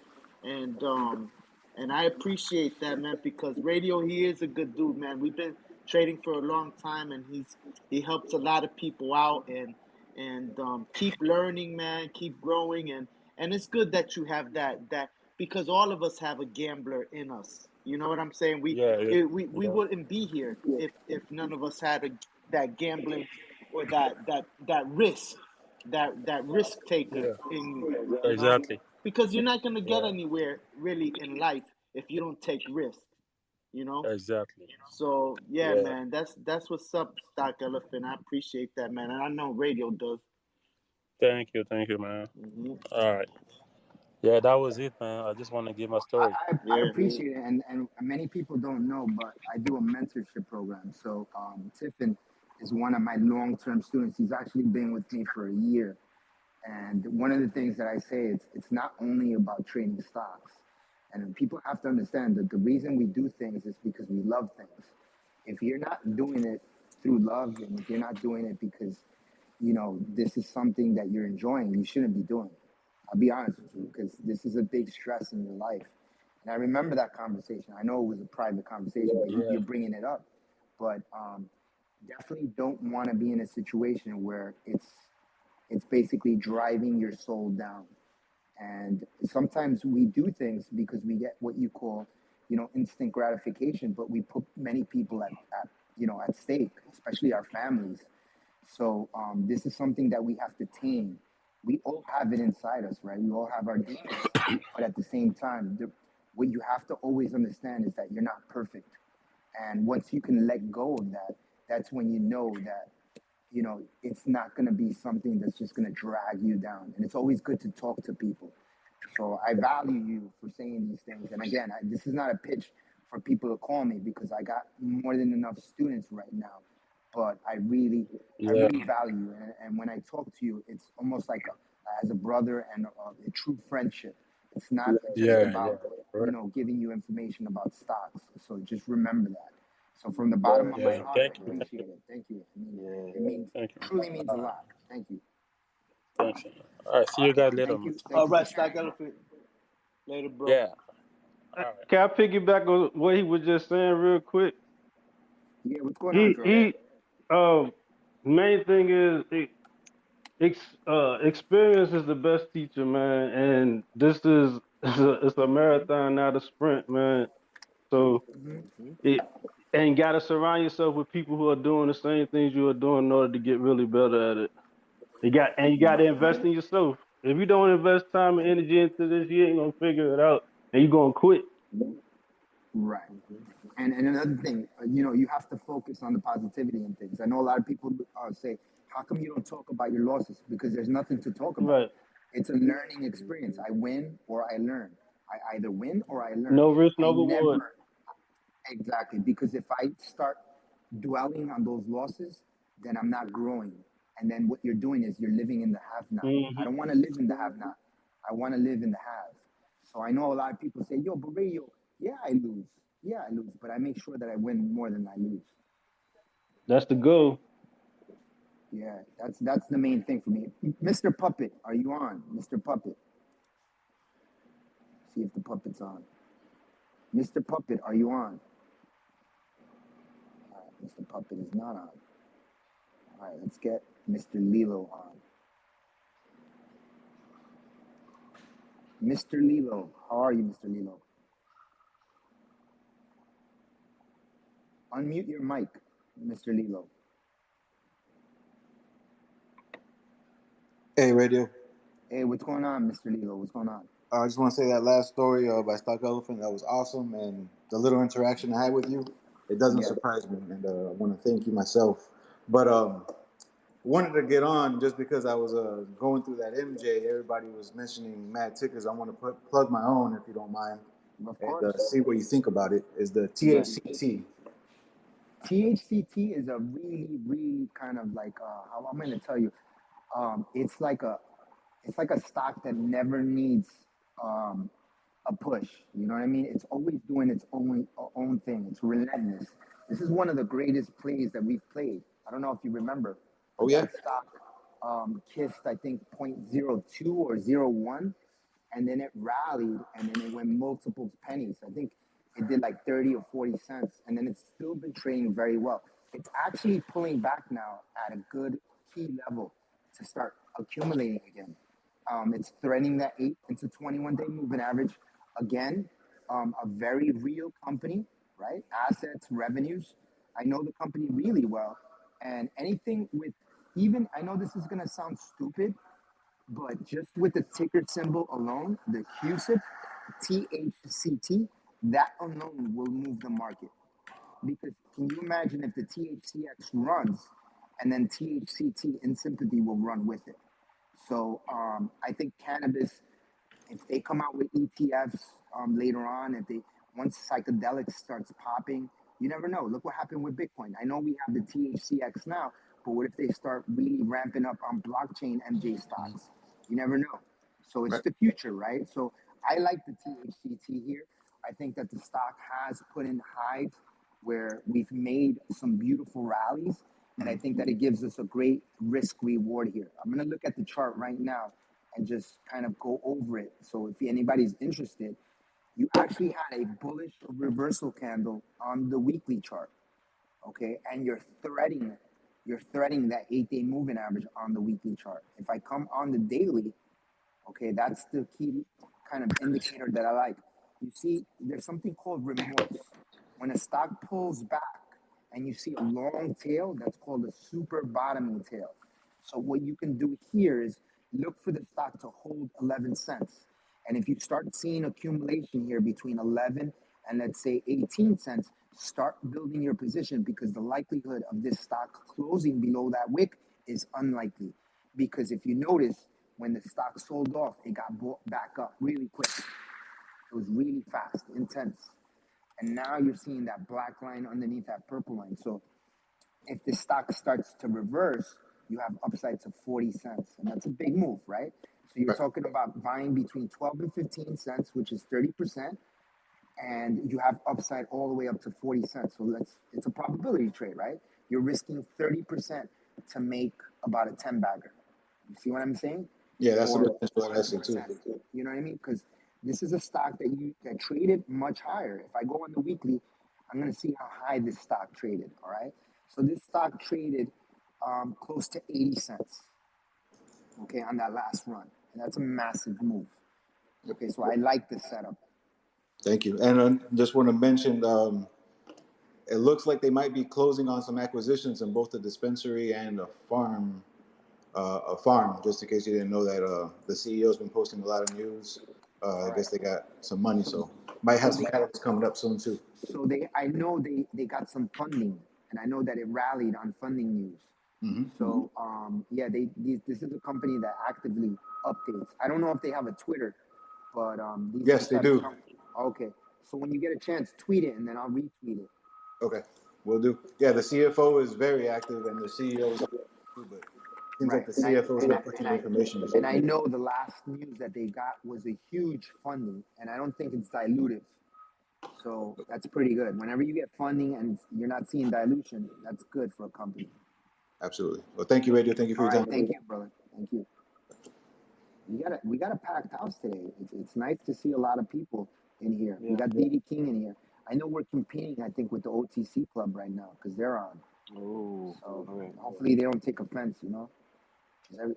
S2: and I appreciate that, man, because Radio, he is a good dude, man. We've been trading for a long time, and he helps a lot of people out, and keep learning, man. Keep growing, and it's good that you have that because all of us have a gambler in us. You know what I'm saying?
S11: Yeah, yeah,
S2: We
S11: yeah,
S2: wouldn't be here if none of us had that gambling or that risk, that risk taker
S11: yeah.
S2: in me. You know,
S11: Exactly.
S2: because you're not gonna get
S11: Yeah,
S2: anywhere really in life if you don't take risk. You know.
S11: exactly.
S2: So yeah,
S11: Yeah.
S2: man, that's what's up, Stock Elephant. I appreciate that, man, and I know Radio does.
S11: Thank you, man.
S2: Hmm.
S11: All right. Yeah, that was it, man. I just want to give my story.
S1: I
S2: Yeah.
S1: appreciate it, and many people don't know, but I do a mentorship program. So Tiffin is one of my long-term students. He's actually been with me for a year, and one of the things that I say is it's not only about trading stocks, and people have to understand that the reason we do things is because we love things. If you're not doing it through love, and if you're not doing it because this is something that you're enjoying, you shouldn't be doing it. I'll be honest with you, because this is a big stress in your life. And I remember that conversation. I know it was a private conversation, but
S11: Yeah.
S1: you're bringing it up. But definitely don't want to be in a situation where it's basically driving your soul down. And sometimes we do things because we get what you call, instant gratification, but we put many people at stake, especially our families. So this is something that we have to tame. We all have it inside us, right? We all have our demons, but at the same time, what you have to always understand is that you're not perfect. And once you can let go of that, that's when you know that it's not going to be something that's just going to drag you down. And it's always good to talk to people. So I value you for saying these things. And again, this is not a pitch for people to call me because I got more than enough students right now. But I
S11: Yeah.
S1: really value you. And when I talk to you, it's almost like as a brother and a true friendship. It's not just
S11: Yeah. Yeah.
S1: about,
S11: Right.
S1: giving you information about stocks. So just remember that. So from the bottom of my
S11: Yeah.
S1: heart,
S11: Thank
S1: I
S11: you.
S1: appreciate it. Thank you.
S2: Yeah.
S1: It means
S11: Thank you.
S1: truly means a lot. Thank you.
S11: Thanks. All right. See you guys later,
S1: Thank
S11: man.
S1: you. Thank
S2: All
S1: you for
S2: right, Stock
S1: sharing.
S2: Elephant. Later, bro.
S11: Yeah. All right.
S7: Can I piggyback on what he was just saying real quick?
S1: Yeah, what's going on, Dro?
S7: He main thing is experience is the best teacher, man. And this is it's a marathon, not a sprint, man. So
S2: Hmm.
S7: it and gotta surround yourself with people who are doing the same things you are doing in order to get really better at it. You got to
S1: Right.
S7: invest in yourself. If you don't invest time and energy into this, you ain't gonna figure it out, and you're gonna quit.
S1: Right.
S2: Hmm.
S1: And another thing, you have to focus on the positivity in things. I know a lot of people say, "How come you don't talk about your losses?" Because there's nothing to talk about.
S7: Right.
S1: It's a learning experience. I win or I learn. I either win or I learn.
S7: No risk,
S1: I
S7: no reward.
S1: never exactly because if I start dwelling on those losses, then I'm not growing. And then what you're doing is you're living in the have not. I
S7: Hmm.
S1: don't want to live in the have not. I want to live in the have. So I know a lot of people say, "Yo, but radio, yeah, I lose. Yeah, I lose, but I make sure that I win more than I lose."
S7: That's the goal.
S1: Yeah, that's the main thing for me. Mr. Puppet, are you on? Mr. Puppet, see if the puppet's on. Mr. Puppet, are you on? All right, Mr. Puppet is not on. All right, let's get Mr. Lilo on. Mr. Lilo. How are you, Mr. Lilo? Unmute your mic, Mr. Lilo.
S12: Hey, Radio.
S1: Hey, what's going on, Mr. Lilo? What's going on?
S12: I just want to say that last story by Stock Elephant, that was awesome. And the little interaction I had with you, it doesn't
S1: Yeah.
S12: surprise me. And I want to thank you myself. But wanted to get on just because I was going through that MJ. Everybody was mentioning mad tickers. I want to plug my own, if you don't mind,
S1: Of
S12: and
S1: course.
S12: see what you think about it. Is the
S1: Yeah.
S12: THCT.
S1: THCT is a really, really kind of like how I'm going to tell you. It's like a stock that never needs um, a push. You know what I mean? It's always doing its own thing. It's relentless. This is one of the greatest plays that we've played. I don't know if you remember,
S12: Oh
S1: but
S12: yeah.
S1: that stock kissed I think point zero 0.02 or zero 0.1, and then it rallied, and then it went multiple pennies. I think it did like 30 or 40 cents, and then it's still been trading very well. It's actually pulling back now at a good key level to start accumulating again. It's threading that 8 into 21-day moving average again. A very real company, right? Assets, revenues. I know the company really well, and anything with even I know this is gonna sound stupid, but just with the ticker symbol alone, the QSIP, THCT, that alone will move the market. Because can you imagine if the THCX runs and then THCT in sympathy will run with it? So I think cannabis, if they come out with ETFs later on, if they once psychedelics starts popping, you never know. Look what happened with Bitcoin. I know we have the THCX now, but what if they start really ramping up on blockchain MJ stocks? You never know. So it's
S12: Right.
S1: the future, right? So I like the THCT here. I think that the stock has put in highs where we've made some beautiful rallies. And I think that it gives us a great risk reward here. I'm going to look at the chart right now and just kind of go over it. So if anybody's interested, you actually had a bullish reversal candle on the weekly chart, okay? And you're threading that 8-day moving average on the weekly chart. If I come on the daily, okay, that's the key kind of indicator that I like. You see, there's something called remorse. When a stock pulls back and you see a long tail, that's called a super bottoming tail. So what you can do here is look for the stock to hold 11 cents. And if you start seeing accumulation here between 11 and let's say 18 cents, start building your position because the likelihood of this stock closing below that wick is unlikely. Because if you notice, when the stock sold off, it got bought back up really quick. It was really fast, intense. And now you're seeing that black line underneath that purple line. So if the stock starts to reverse, you have upside to 40 cents. And that's a big move, right? So you're
S12: Right.
S1: talking about buying between 12 and 15 cents, which is 30%. And you have upside all the way up to 40 cents. So it's a probability trade, right? You're risking 30% to make about a 10 bagger. You see what I'm saying?
S12: Yeah, that's the
S1: Or
S12: potential that I see too.
S1: 20%. You know what I mean? Because this is a stock that traded much higher. If I go on the weekly, I'm gonna see how high this stock traded. All right. So this stock traded close to 80 cents. Okay, on that last run, and that's a massive move. Okay, so I like this setup.
S12: Thank you. And just want to mention, it looks like they might be closing on some acquisitions in both the dispensary and a farm. A farm, just in case you didn't know that the CEO's been posting a lot of news.
S1: All
S12: I
S1: right.
S12: guess they got some money, so might
S1: So
S12: have some catalysts coming up soon too.
S1: I know they got some funding, and I know that it rallied on funding news.
S12: Mm-hmm.
S1: So yeah, this is a company that actively updates. I don't know if they have a Twitter, but these are the
S12: Yes, they
S1: type of
S12: do.
S1: companies. Okay, so when you get a chance, tweet it, and then I'll retweet it.
S12: Okay, we'll do. Yeah, the CFO is very active, and the CEO is too, but it seems like
S1: Right,
S12: the CFO is not pushing the information.
S1: and I know the last news that they got was a huge funding, and I don't think it's dilutive. So that's pretty good. Whenever you get funding and you're not seeing dilution, that's good for a company.
S12: Absolutely. Well, thank you, Radio. Thank you for
S1: All
S12: your
S1: right,
S12: time.
S1: thank you, brother. Thank you. We got a packed house today. It's nice to see a lot of people in here. We
S2: Yeah.
S1: got DD King in here. I know we're competing, I think, with the OTC club right now because they're on.
S2: Oh,
S1: So
S2: all right.
S1: hopefully they don't take offense, 'cause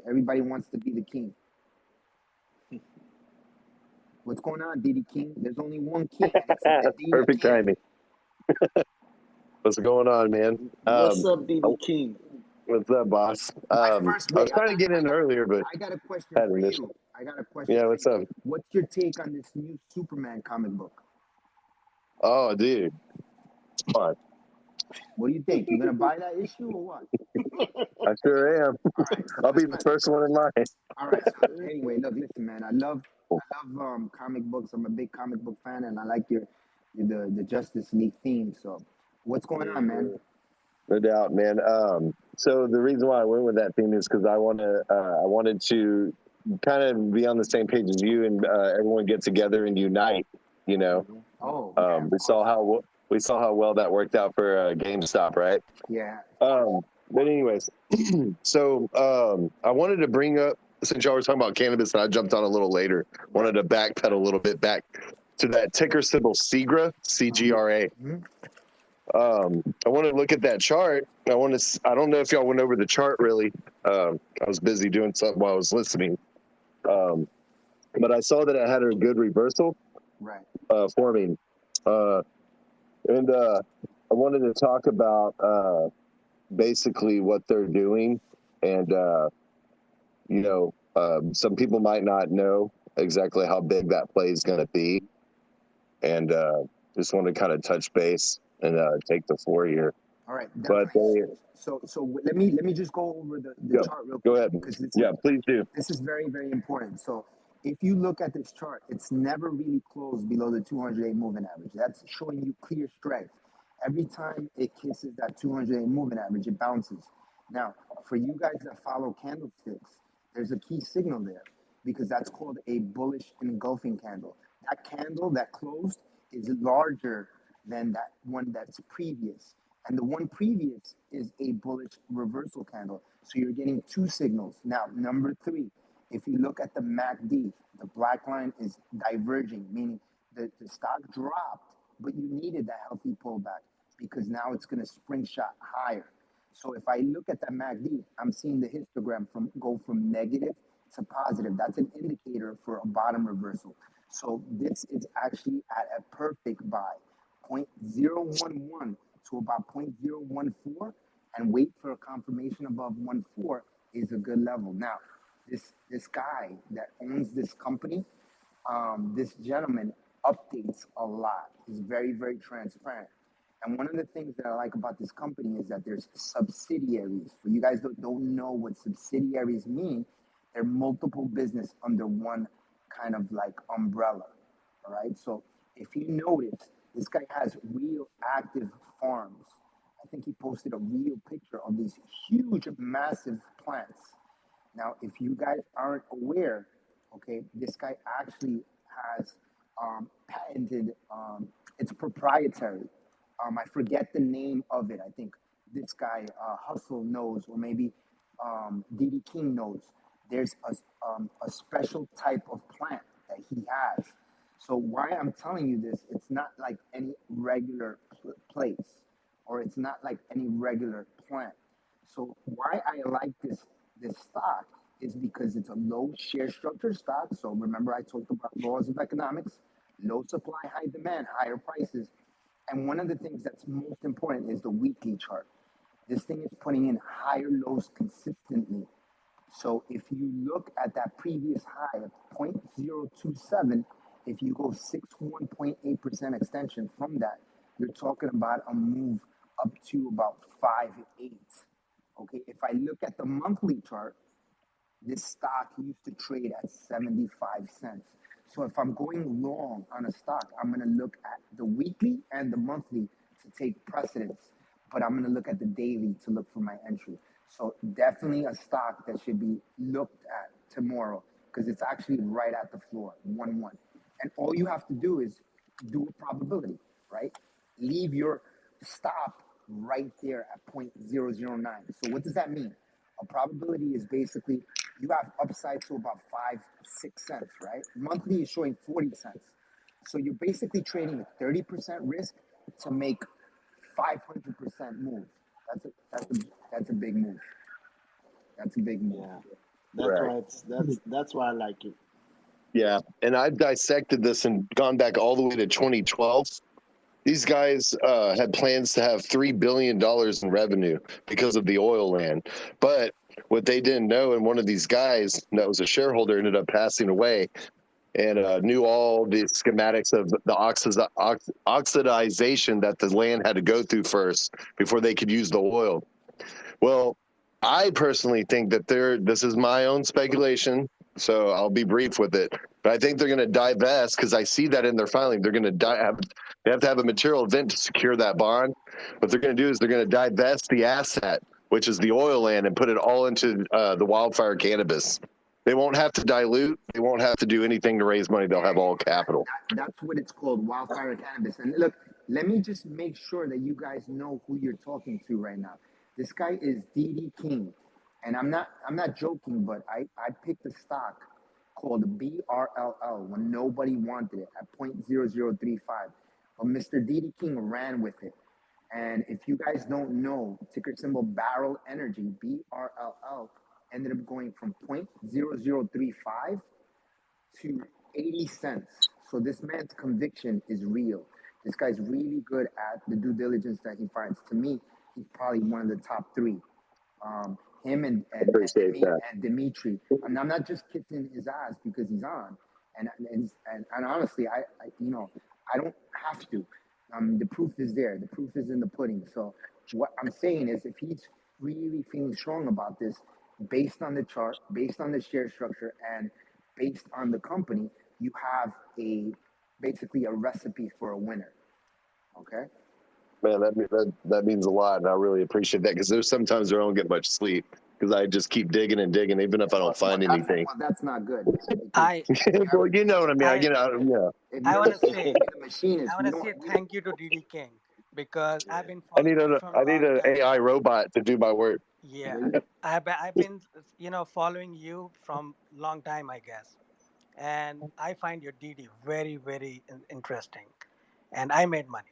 S1: everybody wants to be the king. What's going on, Diddy King? There's only one king, and it's Medina
S13: Perfect
S1: King.
S13: timing. What's going on, man?
S2: What's up, DD King?
S13: What's up, boss? I was trying to get in earlier, but
S1: I got a question for you.
S13: Yeah, what's up?
S1: What's your take on this new Superman comic book?
S13: Oh, dude, it's fun.
S1: What do you think? You gonna buy that issue or what?
S13: I sure am. I'll be the first one in line.
S1: All right. So anyway, look, listen, man. I love comic books. I'm a big comic book fan, and I like the Justice League theme. So, what's going on, man?
S13: No doubt, man. So the reason why I went with that theme is because I wanted to kind of be on the same page as you, and everyone get together and unite. You know.
S1: Oh. Yeah,
S13: we saw how well that worked out for GameStop, right?
S1: Yeah.
S13: But anyways, so I wanted to bring up, since y'all were talking about cannabis, and I jumped on a little later. Wanted to backpedal a little bit back to that ticker symbol CGRA, CGRA. I want to look at that chart. I don't know if y'all went over the chart really. I was busy doing something while I was listening. But I saw that it had a good reversal forming. And I wanted to talk about basically what they're doing. And, some people might not know exactly how big that play is going to be. And just want to kind of touch base and take the floor here.
S1: All right.
S13: But
S1: so let me just go over the chart real quick.
S13: Go ahead.
S1: Because
S13: Please do.
S1: This is very, very important. So if you look at this chart, it's never really closed below the 200-day moving average. That's showing you clear strength. Every time it kisses that 200-day moving average, it bounces. Now, for you guys that follow candlesticks, there's a key signal there because that's called a bullish engulfing candle. That candle that closed is larger than that one that's previous. And the one previous is a bullish reversal candle. So you're getting two signals. Now, number three, if you look at the MACD, the black line is diverging, meaning the stock dropped, but you needed that healthy pullback because now it's going to spring shot higher. So if I look at that MACD, I'm seeing the histogram go from negative to positive. That's an indicator for a bottom reversal. So this is actually at a perfect buy, 0.011 to about 0.014, and wait for a confirmation above 1.4 is a good level. Now, this guy that owns this company, this gentleman updates a lot. He's very, very transparent. And one of the things that I like about this company is that there's subsidiaries. For you guys that don't know what subsidiaries mean, they're multiple business under one kind of like umbrella. All right. So if you notice, this guy has real active farms. I think he posted a real picture of these huge, massive plants. Now, if you guys aren't aware, okay, this guy actually has patented, it's proprietary. I forget the name of it. I think this guy, Hustle, knows, or maybe DD King knows. There's a special type of plant that he has. So why I'm telling you this, it's not like any regular place, or it's not like any regular plant. So why I like this stock is because it's a low share structure stock. So remember I talked about laws of economics, low supply, high demand, higher prices. And one of the things that's most important is the weekly chart. This thing is putting in higher lows consistently. So if you look at that previous high of 0.027, if you go 61.8% extension from that, you're talking about a move up to about 5.8. Okay, if I look at the monthly chart, this stock used to trade at 75 cents. So if I'm going long on a stock, I'm going to look at the weekly and the monthly to take precedence, but I'm going to look at the daily to look for my entry. So definitely a stock that should be looked at tomorrow because it's actually right at the floor, 1-1. And all you have to do is do a probability, right? Leave your stop right there at 0.009. So what does that mean? A probability is basically you have upside to about 5-6 cents, right? Monthly is showing 40 cents. So you're basically trading a 30% risk to make 500% move. That's a big move. That's a big move.
S2: Yeah, that's why I like it.
S13: Yeah, and I've dissected this and gone back all the way to 2012. These guys had plans to have $3 billion in revenue because of the oil land. But what they didn't know, and one of these guys that was a shareholder ended up passing away and knew all the schematics of the oxidization that the land had to go through first before they could use the oil. Well, I personally think that this is my own speculation, so I'll be brief with it. But I think they're going to divest because I see that in their filing. They're going to they have to have a material event to secure that bond. What they're going to do is they're going to divest the asset, which is the oil land, and put it all into the wildfire cannabis. They won't have to dilute. They won't have to do anything to raise money. They'll have all capital.
S1: That's what it's called, wildfire cannabis. And look, let me just make sure that you guys know who you're talking to right now. This guy is DD King, and I'm not joking, but I picked a stock called BRLL when nobody wanted it at 0.0035, but Mr. DD King ran with it. And if you guys don't know, ticker symbol Barrel Energy, BRLL, ended up going from 0.0035 to 80 cents. So this man's conviction is real. This guy's really good at the due diligence that he finds. To me, he's probably one of the top three. Him
S13: Appreciate that.
S1: and Dimitri. And I'm not just kissing his ass because he's on. And honestly, I I don't have to. The proof is there. The proof is in the pudding. So what I'm saying is, if he's really feeling strong about this, based on the chart, based on the share structure, and based on the company, you have basically a recipe for a winner. Okay.
S13: Man, that means a lot, and I really appreciate that because there's sometimes I don't get much sleep because I just keep digging and digging, even if I don't find anything.
S1: Well, that's not good.
S9: I
S13: Well, you know what I mean. I get out. Yeah.
S1: If
S9: I
S1: you're
S9: want to
S1: the
S9: say
S1: machinist,
S9: I want to say thank you to DD King because I've been
S13: I need
S9: following you from a long
S13: an
S9: time.
S13: AI robot to do my work.
S9: Yeah, I've been following you from long time, I guess, and I find your DD very interesting, and I made money.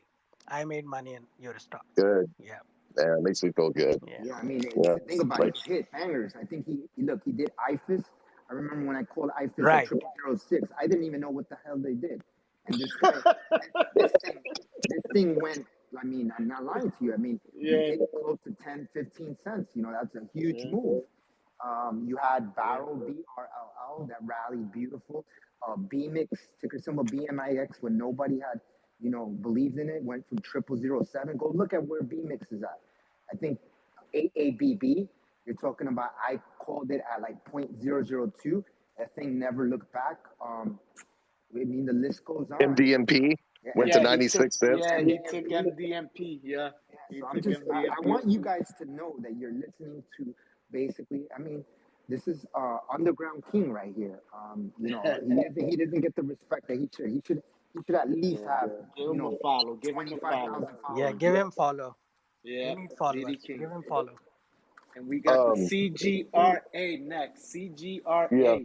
S9: I made money in your stocks.
S13: Good.
S9: Yeah.
S13: Yeah, it makes me feel good.
S9: Yeah.
S1: Yeah, I mean,
S13: Yeah.
S1: think about
S13: Like,
S1: it. He hit bangers. I think he did IFIS. I remember when I called IFIS at
S9: Right.
S1: 0006. I didn't even know what the hell they did. And this guy, this thing went. I mean, I'm not lying to you. I mean, you hit close to 10, 15 cents. That's a huge move. You had Barrel, BRLL, that rallied beautiful. BMix, ticker symbol BMIX, when nobody had, believed in it, went from 0007. Go look at where BMix is at. I think AABB, you're talking about, I called it at like 0.002. That thing never looked back. I mean, the list goes on.
S13: MDMP went to 96 cents.
S2: Yeah, he took MDMP. Yeah.
S1: So I want you guys to know that you're listening to basically, I mean, this is underground king right here. He doesn't get the respect that he should. He should at least have,
S2: Give him a follow. Give him a
S1: 25,000
S2: follow.
S1: followers.
S9: Yeah. Give him follow.
S2: Yeah.
S9: You need followers.
S2: DD King.
S9: Give him follow.
S2: And we got the CGRA next. CGRA.
S13: Yeah.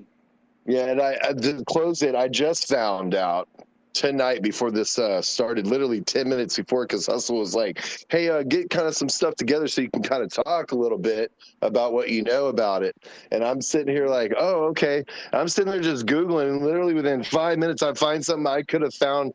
S13: Yeah, and I to close it, I just found out tonight before this started, literally 10 minutes before, because Hustle was like, hey, get kind of some stuff together so you can kind of talk a little bit about what you know about it. And I'm sitting here like, oh, okay. I'm sitting there just Googling, and literally within 5 minutes, I find something I could have found.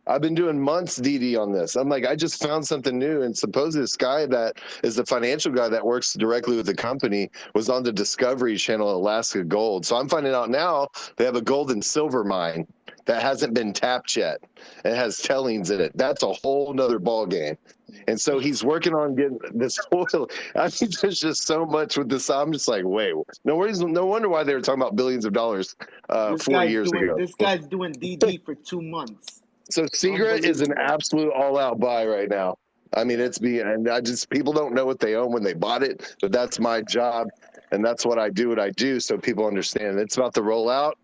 S13: I've been doing months, DD, on this. I'm like, I just found something new. And supposedly this guy that is the financial guy that works directly with the company was on the Discovery Channel, Alaska Gold. So I'm finding out now they have a gold and silver mine that hasn't been tapped yet. It has tellings in it. That's a whole nother ball game. And so he's working on getting this oil. I mean, there's just so much with this. I'm just like, wait, no wonder why they were talking about billions of dollars 4 years ago.
S2: This guy's doing DD for 2 months.
S13: So Segra is an absolute all-out buy right now. I mean, people don't know what they own when they bought it, but that's my job, and that's what I do, so people understand. It's about the rollout,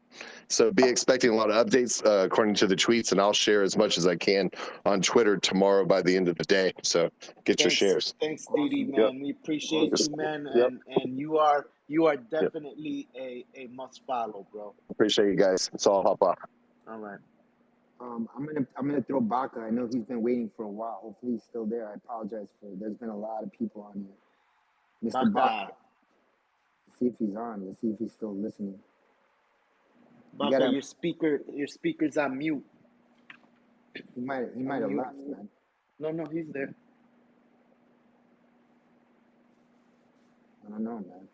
S13: so be expecting a lot of updates according to the tweets, and I'll share as much as I can on Twitter tomorrow by the end of the day. So get your shares.
S2: Thanks, DD, man.
S13: Yep.
S2: We appreciate you, man,
S13: Yep.
S2: and you are definitely a must follow, bro.
S13: Appreciate you guys. So I'll hop off.
S2: All right.
S1: I'm gonna throw Baca. I know he's been waiting for a while. Hopefully he's still there. I apologize for there's been a lot of people on here. Mr. Baca. See if he's on. Let's see if he's still listening. You
S2: Baka,
S1: gotta.
S2: your speaker's on mute.
S1: He might
S2: On
S1: have
S2: mute.
S1: left, man.
S2: No, he's there.
S1: I don't know, man.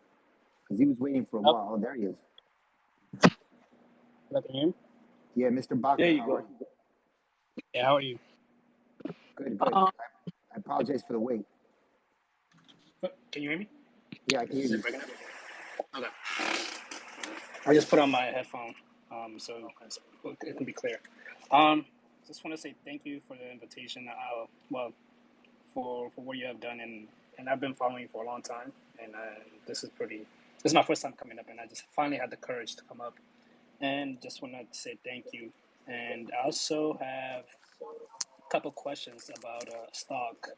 S1: Because he was waiting for a
S14: Oh,
S1: while. Oh, there he is.
S14: hello, can you hear me?
S1: Yeah, Mr. Baca,
S2: There you
S1: how
S2: go.
S1: are you?
S14: Yeah, how are you?
S1: Good, good.
S14: Um,
S1: I apologize for the wait.
S14: can you hear me?
S1: Yeah, I can hear
S14: Is it
S1: you.
S14: breaking up? Okay. I just put on my headphone, so it can be clear. Just want to say thank you for the invitation. Well, for what you have done, and I've been following you for a long time, and this is my first time coming up, and I just finally had the courage to come up, and just wanted to say thank you. And I also have a couple questions about stock.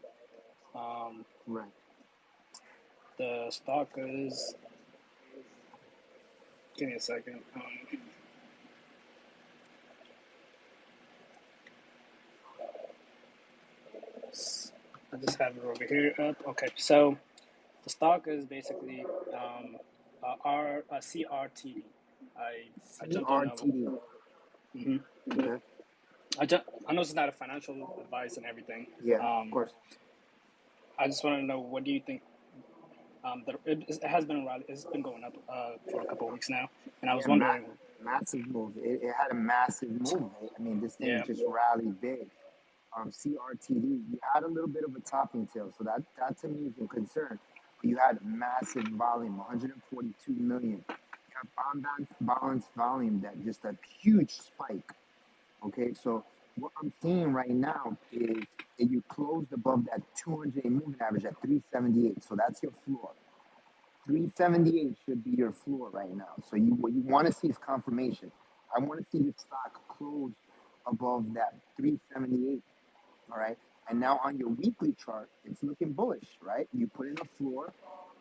S14: Um,
S1: Right.
S14: the stock is. Give me a second. I just have it over here up. Okay, so the stock is basically CRTD. I jumped in.
S1: CRTD.
S14: Mm-hmm.
S1: Okay.
S14: I know it's not a financial advice and everything.
S1: Yeah, of course.
S14: I just want to know, what do you think? It has been it's been going up for a couple of weeks now, and I was
S1: Yeah,
S14: wondering.
S1: massive move. It had a massive move. I mean, this thing
S14: Yeah.
S1: just rallied big. CRTD, you had a little bit of a topping tail, so that to me is a concern. But you had massive volume, 142 million. You have on-balance volume, that just a huge spike. Okay, so what I'm seeing right now is that you closed above that 200 moving average at 378. So that's your floor. 378 should be your floor right now. So what you want to see is confirmation. I want to see the stock close above that 378. All right. And now on your weekly chart, it's looking bullish, right? You put in a floor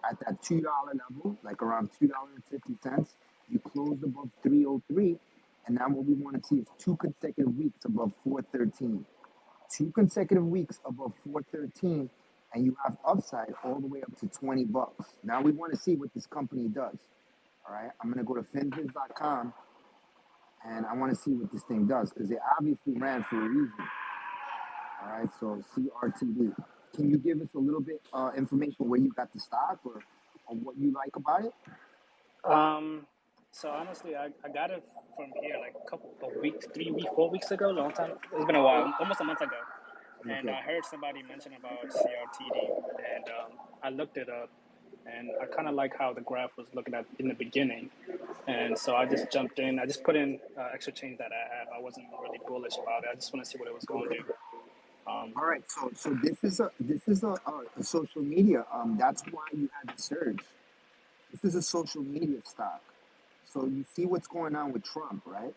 S1: at that $2 level, like around $2.50. You closed above 303. And now what we want to see is 2 consecutive weeks above 413. 2 consecutive weeks above 413, and you have upside all the way up to $20. Now we want to see what this company does. All right. I'm going to go to finviz.com, and I want to see what this thing does, because it obviously ran for a reason. All right, so CRTD. Can you give us a little bit information where you got the stock, or what you like about it?
S14: So honestly, I got it from here like a couple of weeks, 3 weeks, 4 weeks ago, long time. It's been a while, almost a month ago. And
S1: Okay.
S14: I heard somebody mention about CRTD, and I looked it up, and I kind of like how the graph was looking at in the beginning. And so I just jumped in. I just put in extra change that I have. I wasn't really bullish about it. I just want to see what it was going to do.
S1: All right, so this is a social media. That's why you had the surge. This is a social media stock. So you see what's going on with Trump, right?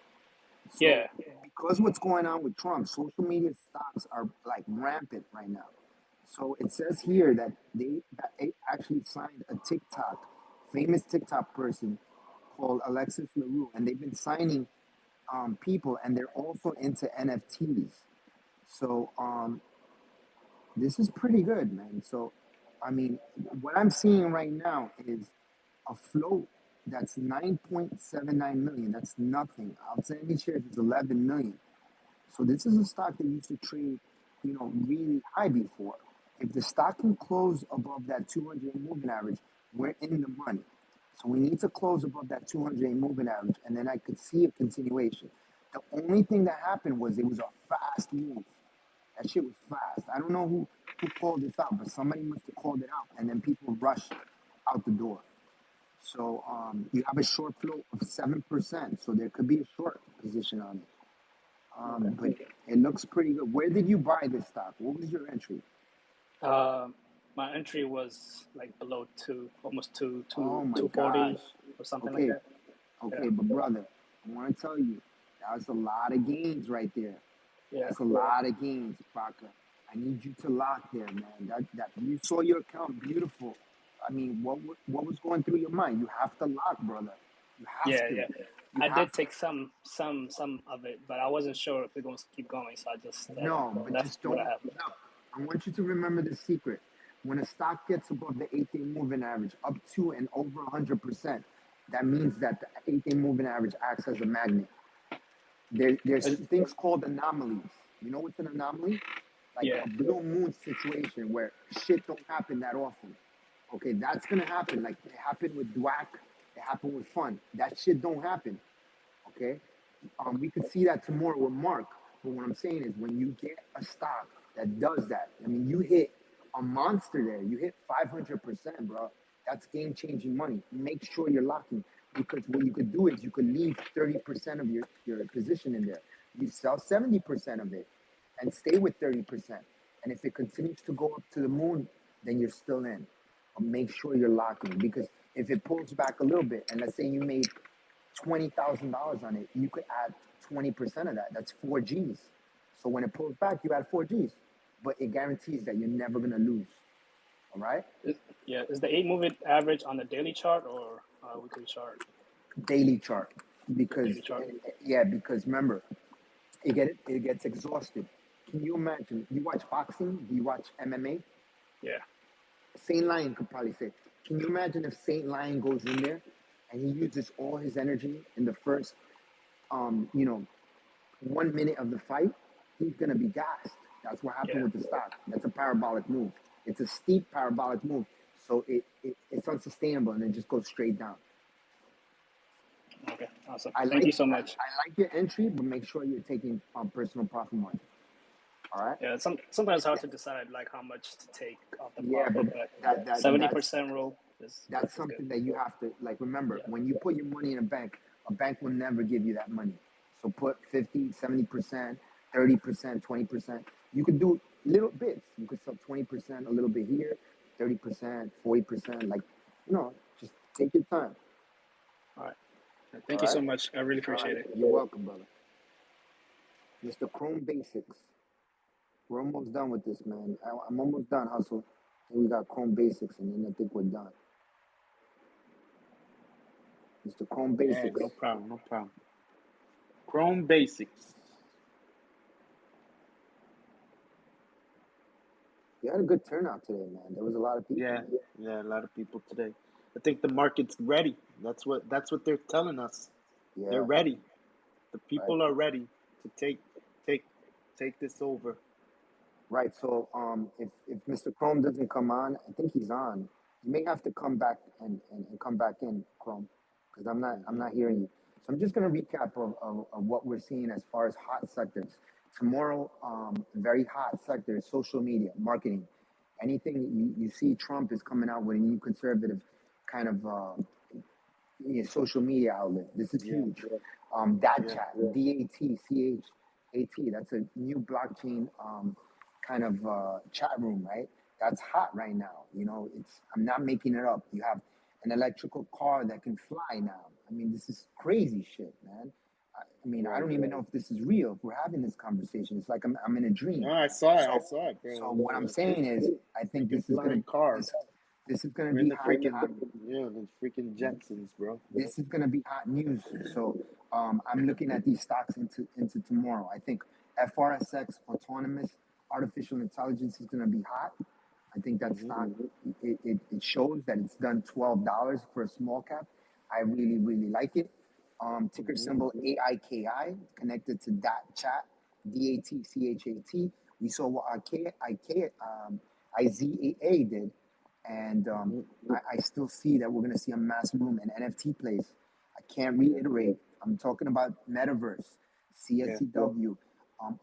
S1: So
S14: Yeah.
S1: because what's going on with Trump, social media stocks are like rampant right now. So it says here that they actually signed a famous TikTok person called Alexis LaRue, and they've been signing people, and they're also into NFTs. So this is pretty good, man. So, I mean, what I'm seeing right now is a float that's 9.79 million. That's nothing. Outstanding shares is 11 million. So this is a stock that used to trade, really high before. If the stock can close above that 200 moving average, we're in the money. So we need to close above that 200 moving average, and then I could see a continuation. The only thing that happened was it was a fast move. That shit was fast. I don't know who called this out, but somebody must have called it out, and then people rushed out the door. So you have a short float of 7%, so there could be a short position on it. But it looks pretty good. Where did you buy this stock? What was your entry?
S14: My entry was like below almost
S1: Oh my
S14: 240
S1: gosh.
S14: or something like
S1: Okay,
S14: that.
S1: okay,
S14: Yeah.
S1: but brother, I want to tell you, that's a lot of gains right there.
S14: Yeah.
S1: That's a lot of gains, Baka. I need you to lock there, man. That you saw your account, beautiful. I mean, what was going through your mind? You have to lock, brother. You have
S14: Yeah,
S1: to.
S14: yeah.
S1: You
S14: I
S1: have
S14: did
S1: to.
S14: take some of it, but I wasn't sure if it was going to keep going, so I just
S1: No, but
S14: left
S1: just
S14: what
S1: don't
S14: I have.
S1: look. I want you to remember the secret. When a stock gets above the 8-day moving average, up to and over 100%, that means that the 8-day moving average acts as a magnet. There's things called anomalies. You know what's an anomaly? Like
S14: Yeah.
S1: a blue moon situation where shit don't happen that often. Okay, that's gonna happen. Like it happened with Dwack, it happened with Fun. That shit don't happen. Okay, we could see that tomorrow with Mark. But what I'm saying is, when you get a stock that does that, I mean, you hit a monster there. You hit 500%, bro. That's game changing money. Make sure you're locking, because what you could do is you could leave 30% of your position in there. You sell 70% of it and stay with 30%. And if it continues to go up to the moon, then you're still in. But make sure you're locking, because if it pulls back a little bit, and let's say you made $20,000 on it, you could add 20% of that. That's 4 Gs. So when it pulls back, you add 4 Gs, but it guarantees that you're never gonna lose. All right?
S14: Yeah. Is the 8 moving average on the daily chart or weekly chart?
S1: Daily chart,
S14: The daily
S1: because
S14: chart.
S1: yeah, because remember, it gets exhausted. Can you imagine? You watch boxing? Do you watch MMA?
S14: Yeah.
S1: Saint Lion could probably say. Can you imagine if Saint Lion goes in there and he uses all his energy in the first, you know, 1 minute of the fight? He's gonna be gassed. That's what happened
S14: Yeah.
S1: with the stock. That's a parabolic move. It's a steep parabolic move, so it's unsustainable and it just goes straight down.
S14: Okay. Awesome.
S1: I
S14: Thank
S1: like
S14: you so much.
S1: I like your entry, but make sure you're taking personal profit margin. All right.
S14: Yeah. Sometimes hard to decide like how much to take off the
S1: Yeah, but
S14: profit, but
S1: that's
S14: 70% rule is
S1: that's
S14: good.
S1: something that you have to, like, remember.
S14: Yeah.
S1: When you put your money in a bank will never give you that money. So put 50, 70%, 30%, 20%. You could do little bits. You could sell 20% a little bit here, 30%, 40%. Like, just take your time.
S14: All right.
S1: All
S14: Thank you
S1: right.
S14: so much. I really
S1: All right.
S14: appreciate it.
S1: You're welcome, brother. Mr. Chrome Basics. We're almost done with this, man. I'm almost done, Hustle. And we got Chrome Basics, and then I think we're done. Mr. Chrome
S2: Yeah,
S1: Basics.
S2: no problem, no problem. Chrome Basics.
S1: You had a good turnout today, man. There was a lot of people.
S2: Yeah, a lot of people today. I think the market's ready. That's what they're telling us.
S1: Yeah.
S2: They're ready. The
S1: Right.
S2: people are ready to take this over.
S1: Right. So if Mr. Chrome doesn't come on, I think he's on. You may have to come back and come back in, Chrome, because I'm not hearing you. So I'm just gonna recap of what we're seeing as far as hot sectors. Tomorrow, very hot sector is social media, marketing. Anything you see Trump is coming out with a new conservative kind of social media outlet. This is
S2: Yeah.
S1: huge. Dat
S2: Yeah.
S1: chat, DATCHAT, that's a new blockchain kind of chat room, right? That's hot right now. I'm not making it up. You have an electrical car that can fly now. I mean, this is crazy shit, man. I mean, I don't even know if this is real. If we're having this conversation, it's like I'm in a dream.
S2: No, I saw it, bro.
S1: So what I'm saying is, I think this is gonna
S2: car.
S1: this is gonna
S2: We're in
S1: be
S2: the
S1: hot.
S2: the freaking Jetsons, bro.
S1: This is gonna be hot news. So I'm looking at these stocks into tomorrow. I think FRSX, autonomous artificial intelligence, is gonna be hot. I think that stock, it shows that it's done $12 for a small cap. I really, really like it. Ticker symbol AIKI, connected to that chat, DATCHAT. We saw what IZAA did, and I still see that we're going to see a mass movement. NFT plays. I can't reiterate. I'm talking about metaverse, CSCW,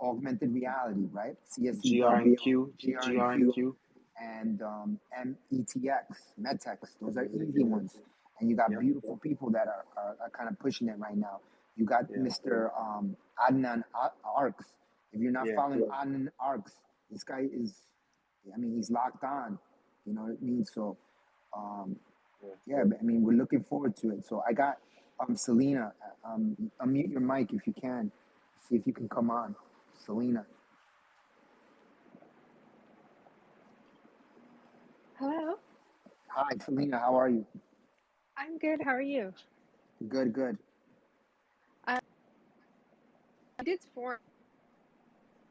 S1: augmented reality, right? CSCW,
S2: GRNQ.
S1: and METX. Those are easy ones. And you got beautiful people that are kind of pushing it right now. You got Mr. Adnan Arks. If you're not following Adnan Arks, this guy is, he's locked on. You know what I mean? So, but, we're looking forward to it. So I got Selena. Unmute your mic if you can. See if you can come on. Selena.
S15: Hello.
S1: Hi, Selena. How are you?
S15: I'm good. How are you?
S1: Good.
S15: I did for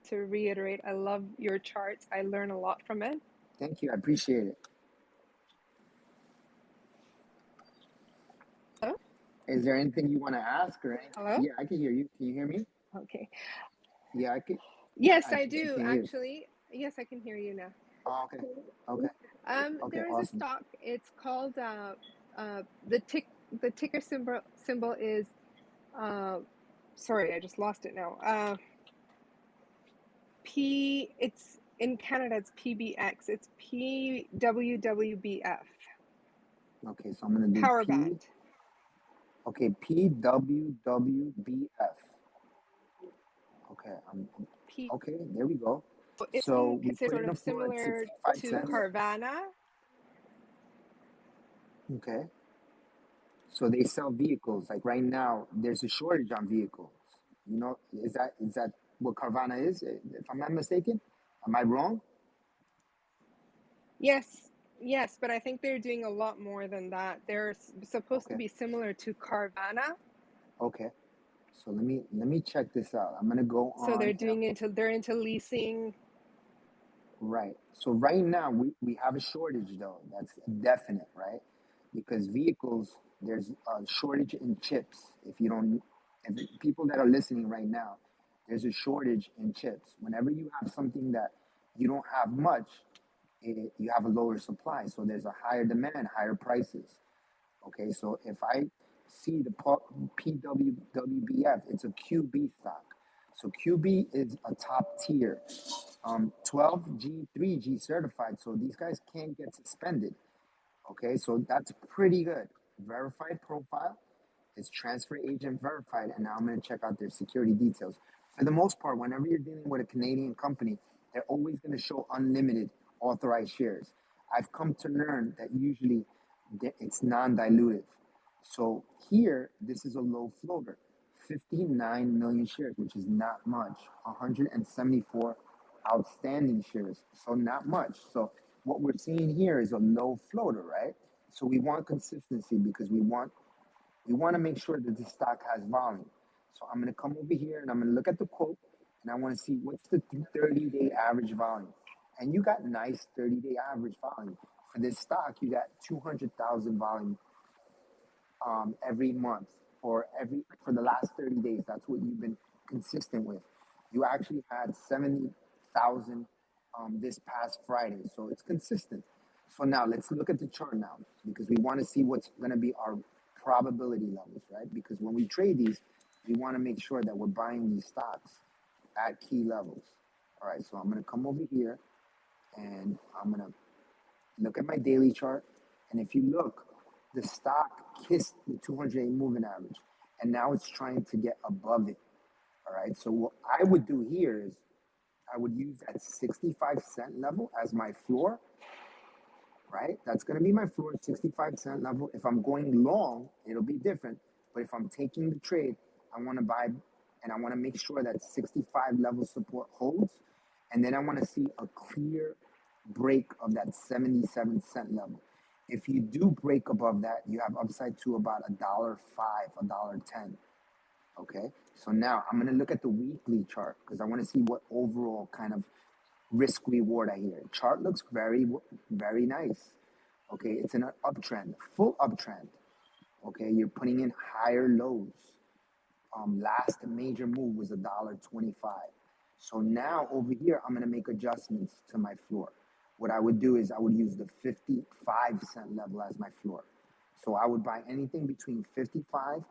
S15: to reiterate, I love your charts. I learn a lot from it.
S1: Thank you. I appreciate it.
S15: Hello?
S1: Is there anything you want to ask or anything?
S15: Hello?
S1: Yeah, I can hear you. Can you hear me?
S15: Okay.
S1: Yeah, I can.
S15: Yes,
S1: I
S15: I
S1: think she
S15: do
S1: can hear.
S15: actually. Yes, I can hear you now.
S1: Oh, okay. Okay. Okay.
S15: There is a
S1: Awesome.
S15: stock. It's called the ticker symbol is sorry, I just lost it now. It's in Canada. It's PBX. It's PWWBF.
S1: Okay, so I'm gonna do
S15: Power
S1: P.
S15: band.
S1: Okay, PWWBF. Okay,
S15: P.
S1: okay. There we go.
S15: It's
S1: So we
S15: considered
S1: put
S15: sort
S1: in
S15: of
S1: a floor at
S15: similar
S1: 65
S15: to
S1: cents.
S15: Carvana.
S1: Okay. So they sell vehicles. Like right now, there's a shortage on vehicles. You know, is that what Carvana is? If I'm not mistaken, am I wrong?
S15: Yes, yes, but I think they're doing a lot more than that. They're supposed to
S1: Okay.
S15: be similar to Carvana.
S1: Okay. So let me check this out. I'm gonna go
S15: So
S1: on.
S15: they're into leasing.
S1: Right. So right now we have a shortage though. That's definite, right? Because vehicles, there's a shortage in chips. If you don't, if people that are listening right now, there's a shortage in chips. Whenever you have something that you don't have much, you have a lower supply. So there's a higher demand, higher prices. Okay. So if I see the PWWBF, it's a QB stock. So QB is a top tier 12G, 3G certified, so these guys can't get suspended. Okay, so that's pretty good. Verified profile is transfer agent verified, and now I'm going to check out their security details. For the most part, whenever you're dealing with a Canadian company, they're always going to show unlimited authorized shares. I've come to learn that usually it's non dilutive. So here, this is a low floater 59 million shares, which is not much, 174 outstanding shares, so not much. So what we're seeing here is a low floater, right? So we want consistency because we want to make sure that the stock has volume. So I'm going to come over here and I'm going to look at the quote and I want to see what's the 30-day average volume. And you got nice 30-day average volume. For this stock, you got 200,000 volume every month or for the last 30 days. That's what you've been consistent with. You actually had 70,000 this past Friday, so it's consistent. So now let's look at the chart now because we want to see what's going to be our probability levels, right? Because when we trade these, we want to make sure that we're buying these stocks at key levels. All right, so I'm going to come over here and I'm going to look at my daily chart. And if you look, the stock kissed the 208 moving average and now it's trying to get above it. All right, so what I would do here is I would use that 65 cent level as my floor, right? That's going to be my floor, 65 cent level. If I'm going long, it'll be different. But if I'm taking the trade, I want to buy and I want to make sure that 65 level support holds. And then I want to see a clear break of that 77 cent level. If you do break above that, you have upside to about $1.05, $1.10. Okay. So now I'm going to look at the weekly chart because I want to see what overall kind of risk reward I hear. Chart looks very, very nice. Okay, it's in an uptrend, full uptrend. Okay, you're putting in higher lows. Last major move was $1.25. So now over here, I'm gonna make adjustments to my floor. What I would do is I would use the 55 cent level as my floor. So I would buy anything between 55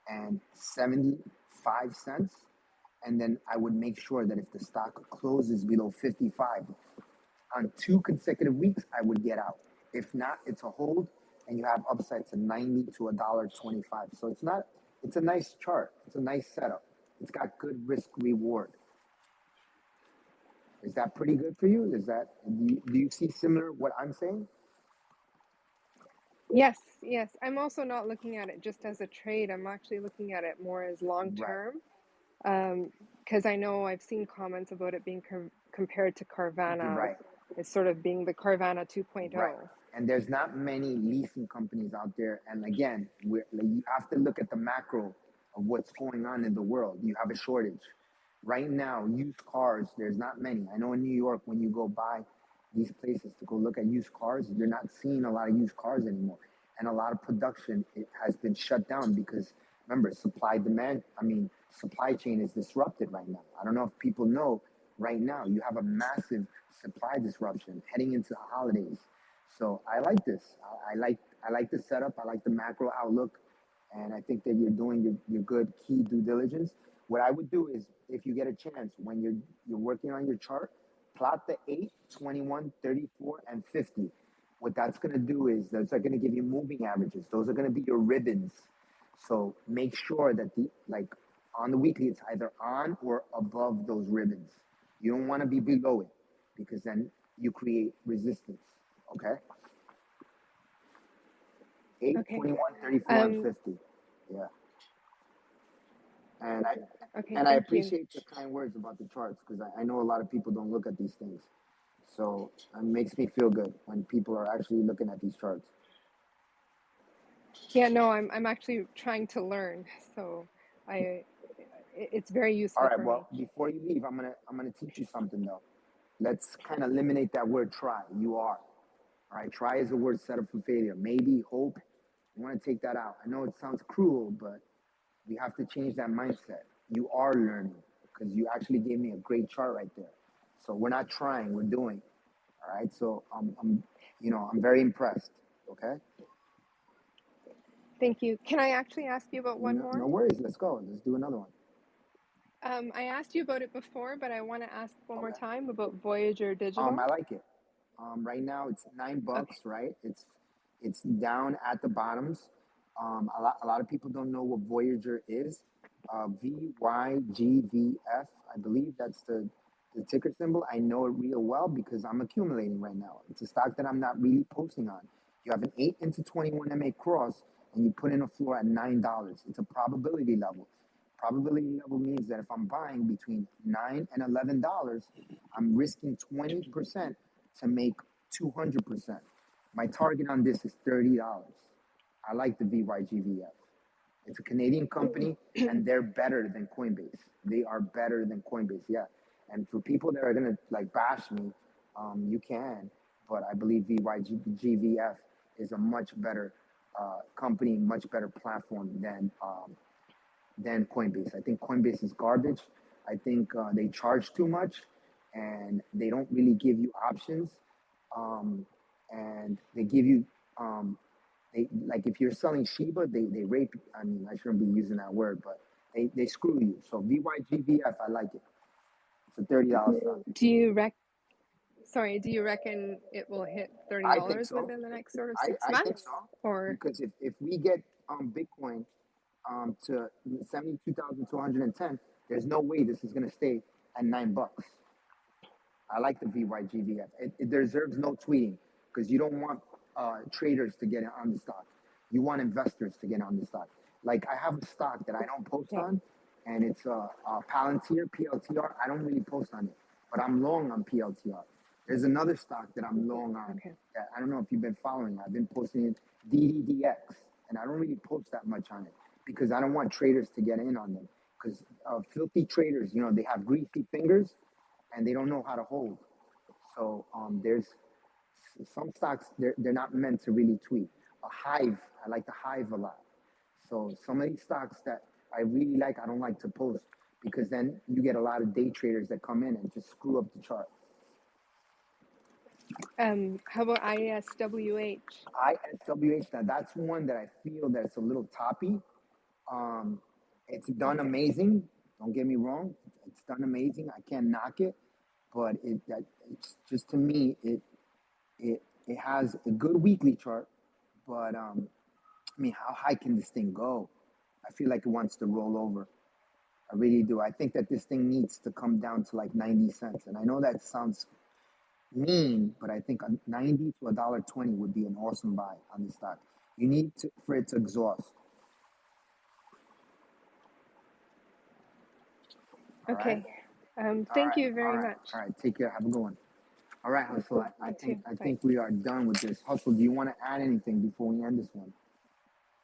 S1: and 75 cents. And then I would make sure that if the stock closes below 55 on 2 consecutive weeks, I would get out. If not, it's a hold and you have upside to 90 to $1.25. So it's a nice chart. It's a nice setup. It's got good risk reward. Is that pretty good for you? Do you see similar what I'm saying?
S15: Yes, yes. I'm also not looking at it just as a trade. I'm actually looking at it more as long
S1: Right.
S15: term. Because I know I've seen comments about it being compared to Carvana.
S1: Right.
S15: It's sort of being the Carvana 2.0.
S1: Right. And there's not many leasing companies out there. And again, you have to look at the macro of what's going on in the world. You have a shortage. Right now, used cars, there's not many. I know in New York, when you go by these places to go look at used cars, you're not seeing a lot of used cars anymore. and a lot of production it has been shut down because remember supply chain is disrupted right now. I don't know if people know right now you have a massive supply disruption heading into the holidays. So I like this. I like the setup. I like the macro outlook, and I think that you're doing your good key due diligence. What I would do is, if you get a chance, when you're working on your chart, plot the 8, 21, 34, and 50. What that's going to do is that's going to give you moving averages. Those are going to be your ribbons. So make sure that on the weekly, it's either on or above those ribbons. You don't want to be below it because then you create resistance. Okay? 8,
S15: Okay.
S1: 21, 34, and 50. Yeah. And I
S15: Thank you.
S1: appreciate the kind words about the charts because I know a lot of people don't look at these things. So it makes me feel good when people are actually looking at these charts.
S15: Yeah, no, I'm actually trying to learn, so it's very
S1: All
S15: useful
S1: right.
S15: for me.
S1: Well, before you leave, I'm gonna teach you something though. Let's kind of eliminate that word try. You are. All right. Try is a word set up for failure. Maybe, hope. You want to take that out. I know it sounds cruel, but we have to change that mindset. You are learning because you actually gave me a great chart right there. So we're not trying, we're doing. All right. So I'm very impressed. Okay.
S15: Thank you. Can I actually ask you about one
S1: No,
S15: more?
S1: no worries. Let's go. Let's do another one.
S15: I asked you about it before, but I want to ask one more
S1: Okay.
S15: time about Voyager Digital.
S1: I like it. Right now it's $9,
S15: Okay.
S1: right? It's down at the bottoms. A lot of people don't know what Voyager is. VYGVF, I believe that's the ticker symbol. I know it real well because I'm accumulating right now. It's a stock that I'm not really posting on. You have an 8 into 21 MA cross, and you put in a floor at $9. It's a probability level. Probability level means that if I'm buying between $9 and $11, I'm risking 20% to make 200%. My target on this is $30. I like the VYGVF. It's a Canadian company, and they're better than Coinbase. They are better than Coinbase, yeah. And for people that are gonna bash me, you can, but I believe VYGVF is a much better company, much better platform than Coinbase. I think Coinbase is garbage. I think they charge too much, and they don't really give you options. And they give you they like if you're selling Shiba, they rape. I mean, I shouldn't be using that word, but they screw you. So VYGVF, I like it. It's a $30 stock.
S15: Do you reckon it will hit
S1: I think
S15: $30
S1: so.
S15: within the next sort of
S1: I,
S15: 6
S1: I think
S15: months?
S1: so
S15: Or
S1: because if we get Bitcoin to 72,210, there's no way this is gonna stay at $9. I like the VYGVF. It deserves no tweeting because you don't want traders to get on the stock. You want investors to get on the stock. Like I have a stock that I don't post
S15: okay.
S1: on, and it's Palantir PLTR. I don't really post on it, but I'm long on PLTR. There's another stock that I'm long on.
S15: Okay.
S1: That I don't know if you've been following. I've been posting it, DDDX, and I don't really post that much on it because I don't want traders to get in on them. Because filthy traders, they have greasy fingers and they don't know how to hold. So there's some stocks they're not meant to really tweet. A Hive, I like the Hive a lot. So some of these stocks that I really like, I don't like to post because then you get a lot of day traders that come in and just screw up the chart.
S15: How about ISWH?
S1: ISWH, now that's one that I feel that it's a little toppy. It's done
S15: Okay.
S1: amazing. Don't get me wrong. It's done amazing. I can't knock it, but it's just to me it has a good weekly chart, but I mean, how high can this thing go? I feel like it wants to roll over. I really do. I think that this thing needs to come down to like 90 cents, and I know that sounds mean, but I think a 90 to $1.20 would be an awesome buy on this stock. You need for it to exhaust. All right.
S15: Okay. Thank you
S1: All
S15: very
S1: right.
S15: much.
S1: All right. Take care. Have a good one. All right, Hustle. I
S15: You too.
S1: I
S15: Bye.
S1: think we are done with this. Hustle, do you want to add anything before we end this one?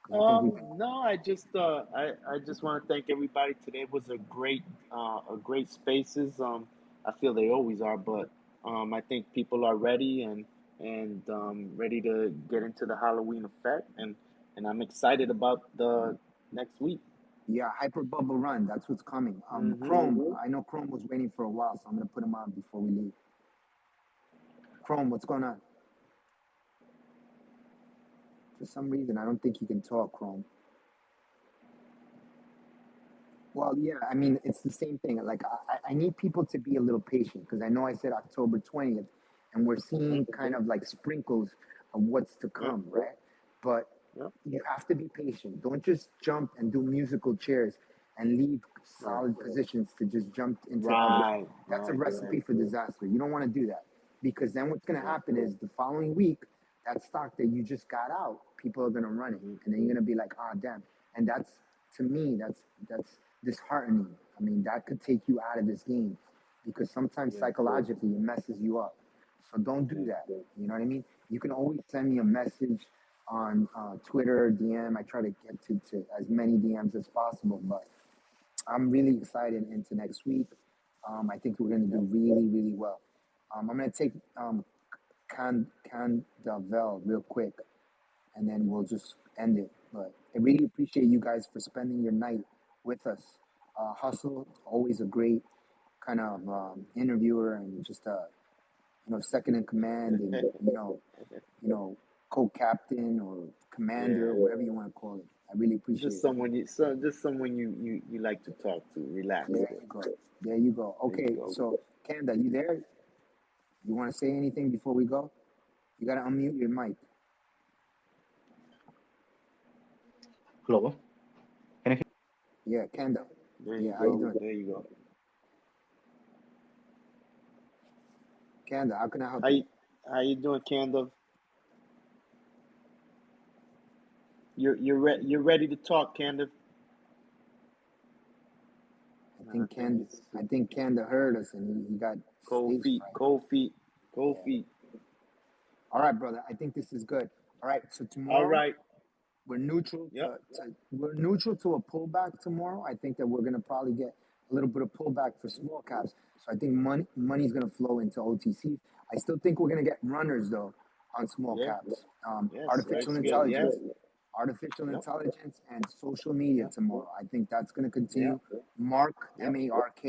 S1: 'Cause I think we.
S2: No, I just want to thank everybody today. It was a great spaces. I feel they always are, but I think people are ready, and and ready to get into the Halloween effect, and I'm excited about the next week.
S1: Yeah, Hyper Bubble Run. That's what's coming.
S2: Mm-hmm.
S1: Chrome. I know Chrome was waiting for a while, so I'm gonna put him on before we leave. Chrome, what's going on? For some reason, I don't think he can talk, Chrome. Well, yeah, I mean, it's the same thing. Like, I need people to be a little patient because I know I said October 20th, and we're seeing kind of like sprinkles of what's to
S2: Yep.
S1: come, right? But
S2: Yep.
S1: you have to be patient. Don't just jump and do musical chairs and leave
S2: Right.
S1: solid positions to just jump into others.
S2: Right.
S1: That's a
S2: Right.
S1: recipe for disaster. You don't want to do that because then what's going to happen is the following week, that stock that you just got out, people are going to run it,
S2: Mm-hmm.
S1: and then you're going to be like, ah, damn. And that's, to me, that's disheartening. I mean, that could take you out of this game because sometimes
S2: Yeah.
S1: psychologically it messes you up. So don't do that. You know what I mean? You can always send me a message on Twitter, DM. I try to get to as many DMs as possible, but I'm really excited into next week. I think we're going to do really, really well. I'm going to take Candavel real quick, and then we'll just end it. But I really appreciate you guys for spending your night with us. Hustle, always a great kind of interviewer and just second in command, and co-captain or commander,
S2: Yeah.
S1: whatever you want to call it. I really appreciate
S2: Just
S1: it.
S2: someone you like to talk to, relax
S1: There
S2: with.
S1: you go. There you go.
S2: There you
S1: Okay,
S2: go.
S1: so Kanda, you there? You want to say anything before we go? You gotta unmute your mic.
S16: Hello. Can you
S1: Yeah, Kanda.
S2: There you
S1: Yeah, how you
S2: go.
S1: doing?
S2: There you go.
S1: Kanda, how can I help
S2: How
S1: you?
S2: you doing, Candace? You're ready to talk, Candace?
S1: I think Kanda heard us and he got
S2: Cold
S1: stage
S2: feet,
S1: fright.
S2: cold feet, cold
S1: Yeah.
S2: feet.
S1: All right, brother. I think this is good. All right, so
S2: All
S1: tomorrow
S2: right.
S1: we're neutral
S2: Yep.
S1: we're neutral to a pullback tomorrow. I think that we're gonna probably get a little bit of pullback for small caps. So I think money's gonna flow into OTCs. I still think we're gonna get runners though on small
S2: Yeah.
S1: caps.
S2: Yes.
S1: Artificial
S2: That's good. Yeah. Yep.
S1: intelligence and social media
S2: Yep.
S1: tomorrow. I think that's gonna continue.
S2: Yep.
S1: Mark,
S2: Yep.
S1: MARK,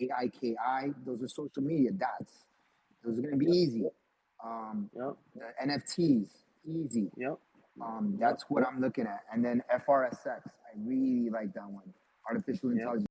S1: AIKI, those are social media. Those are gonna be
S2: Yep.
S1: easy.
S2: Yep.
S1: The NFTs, easy.
S2: Yep. Yep.
S1: That's what I'm looking at. And then FRSX, I really like that one. Artificial
S2: Yep.
S1: intelligence.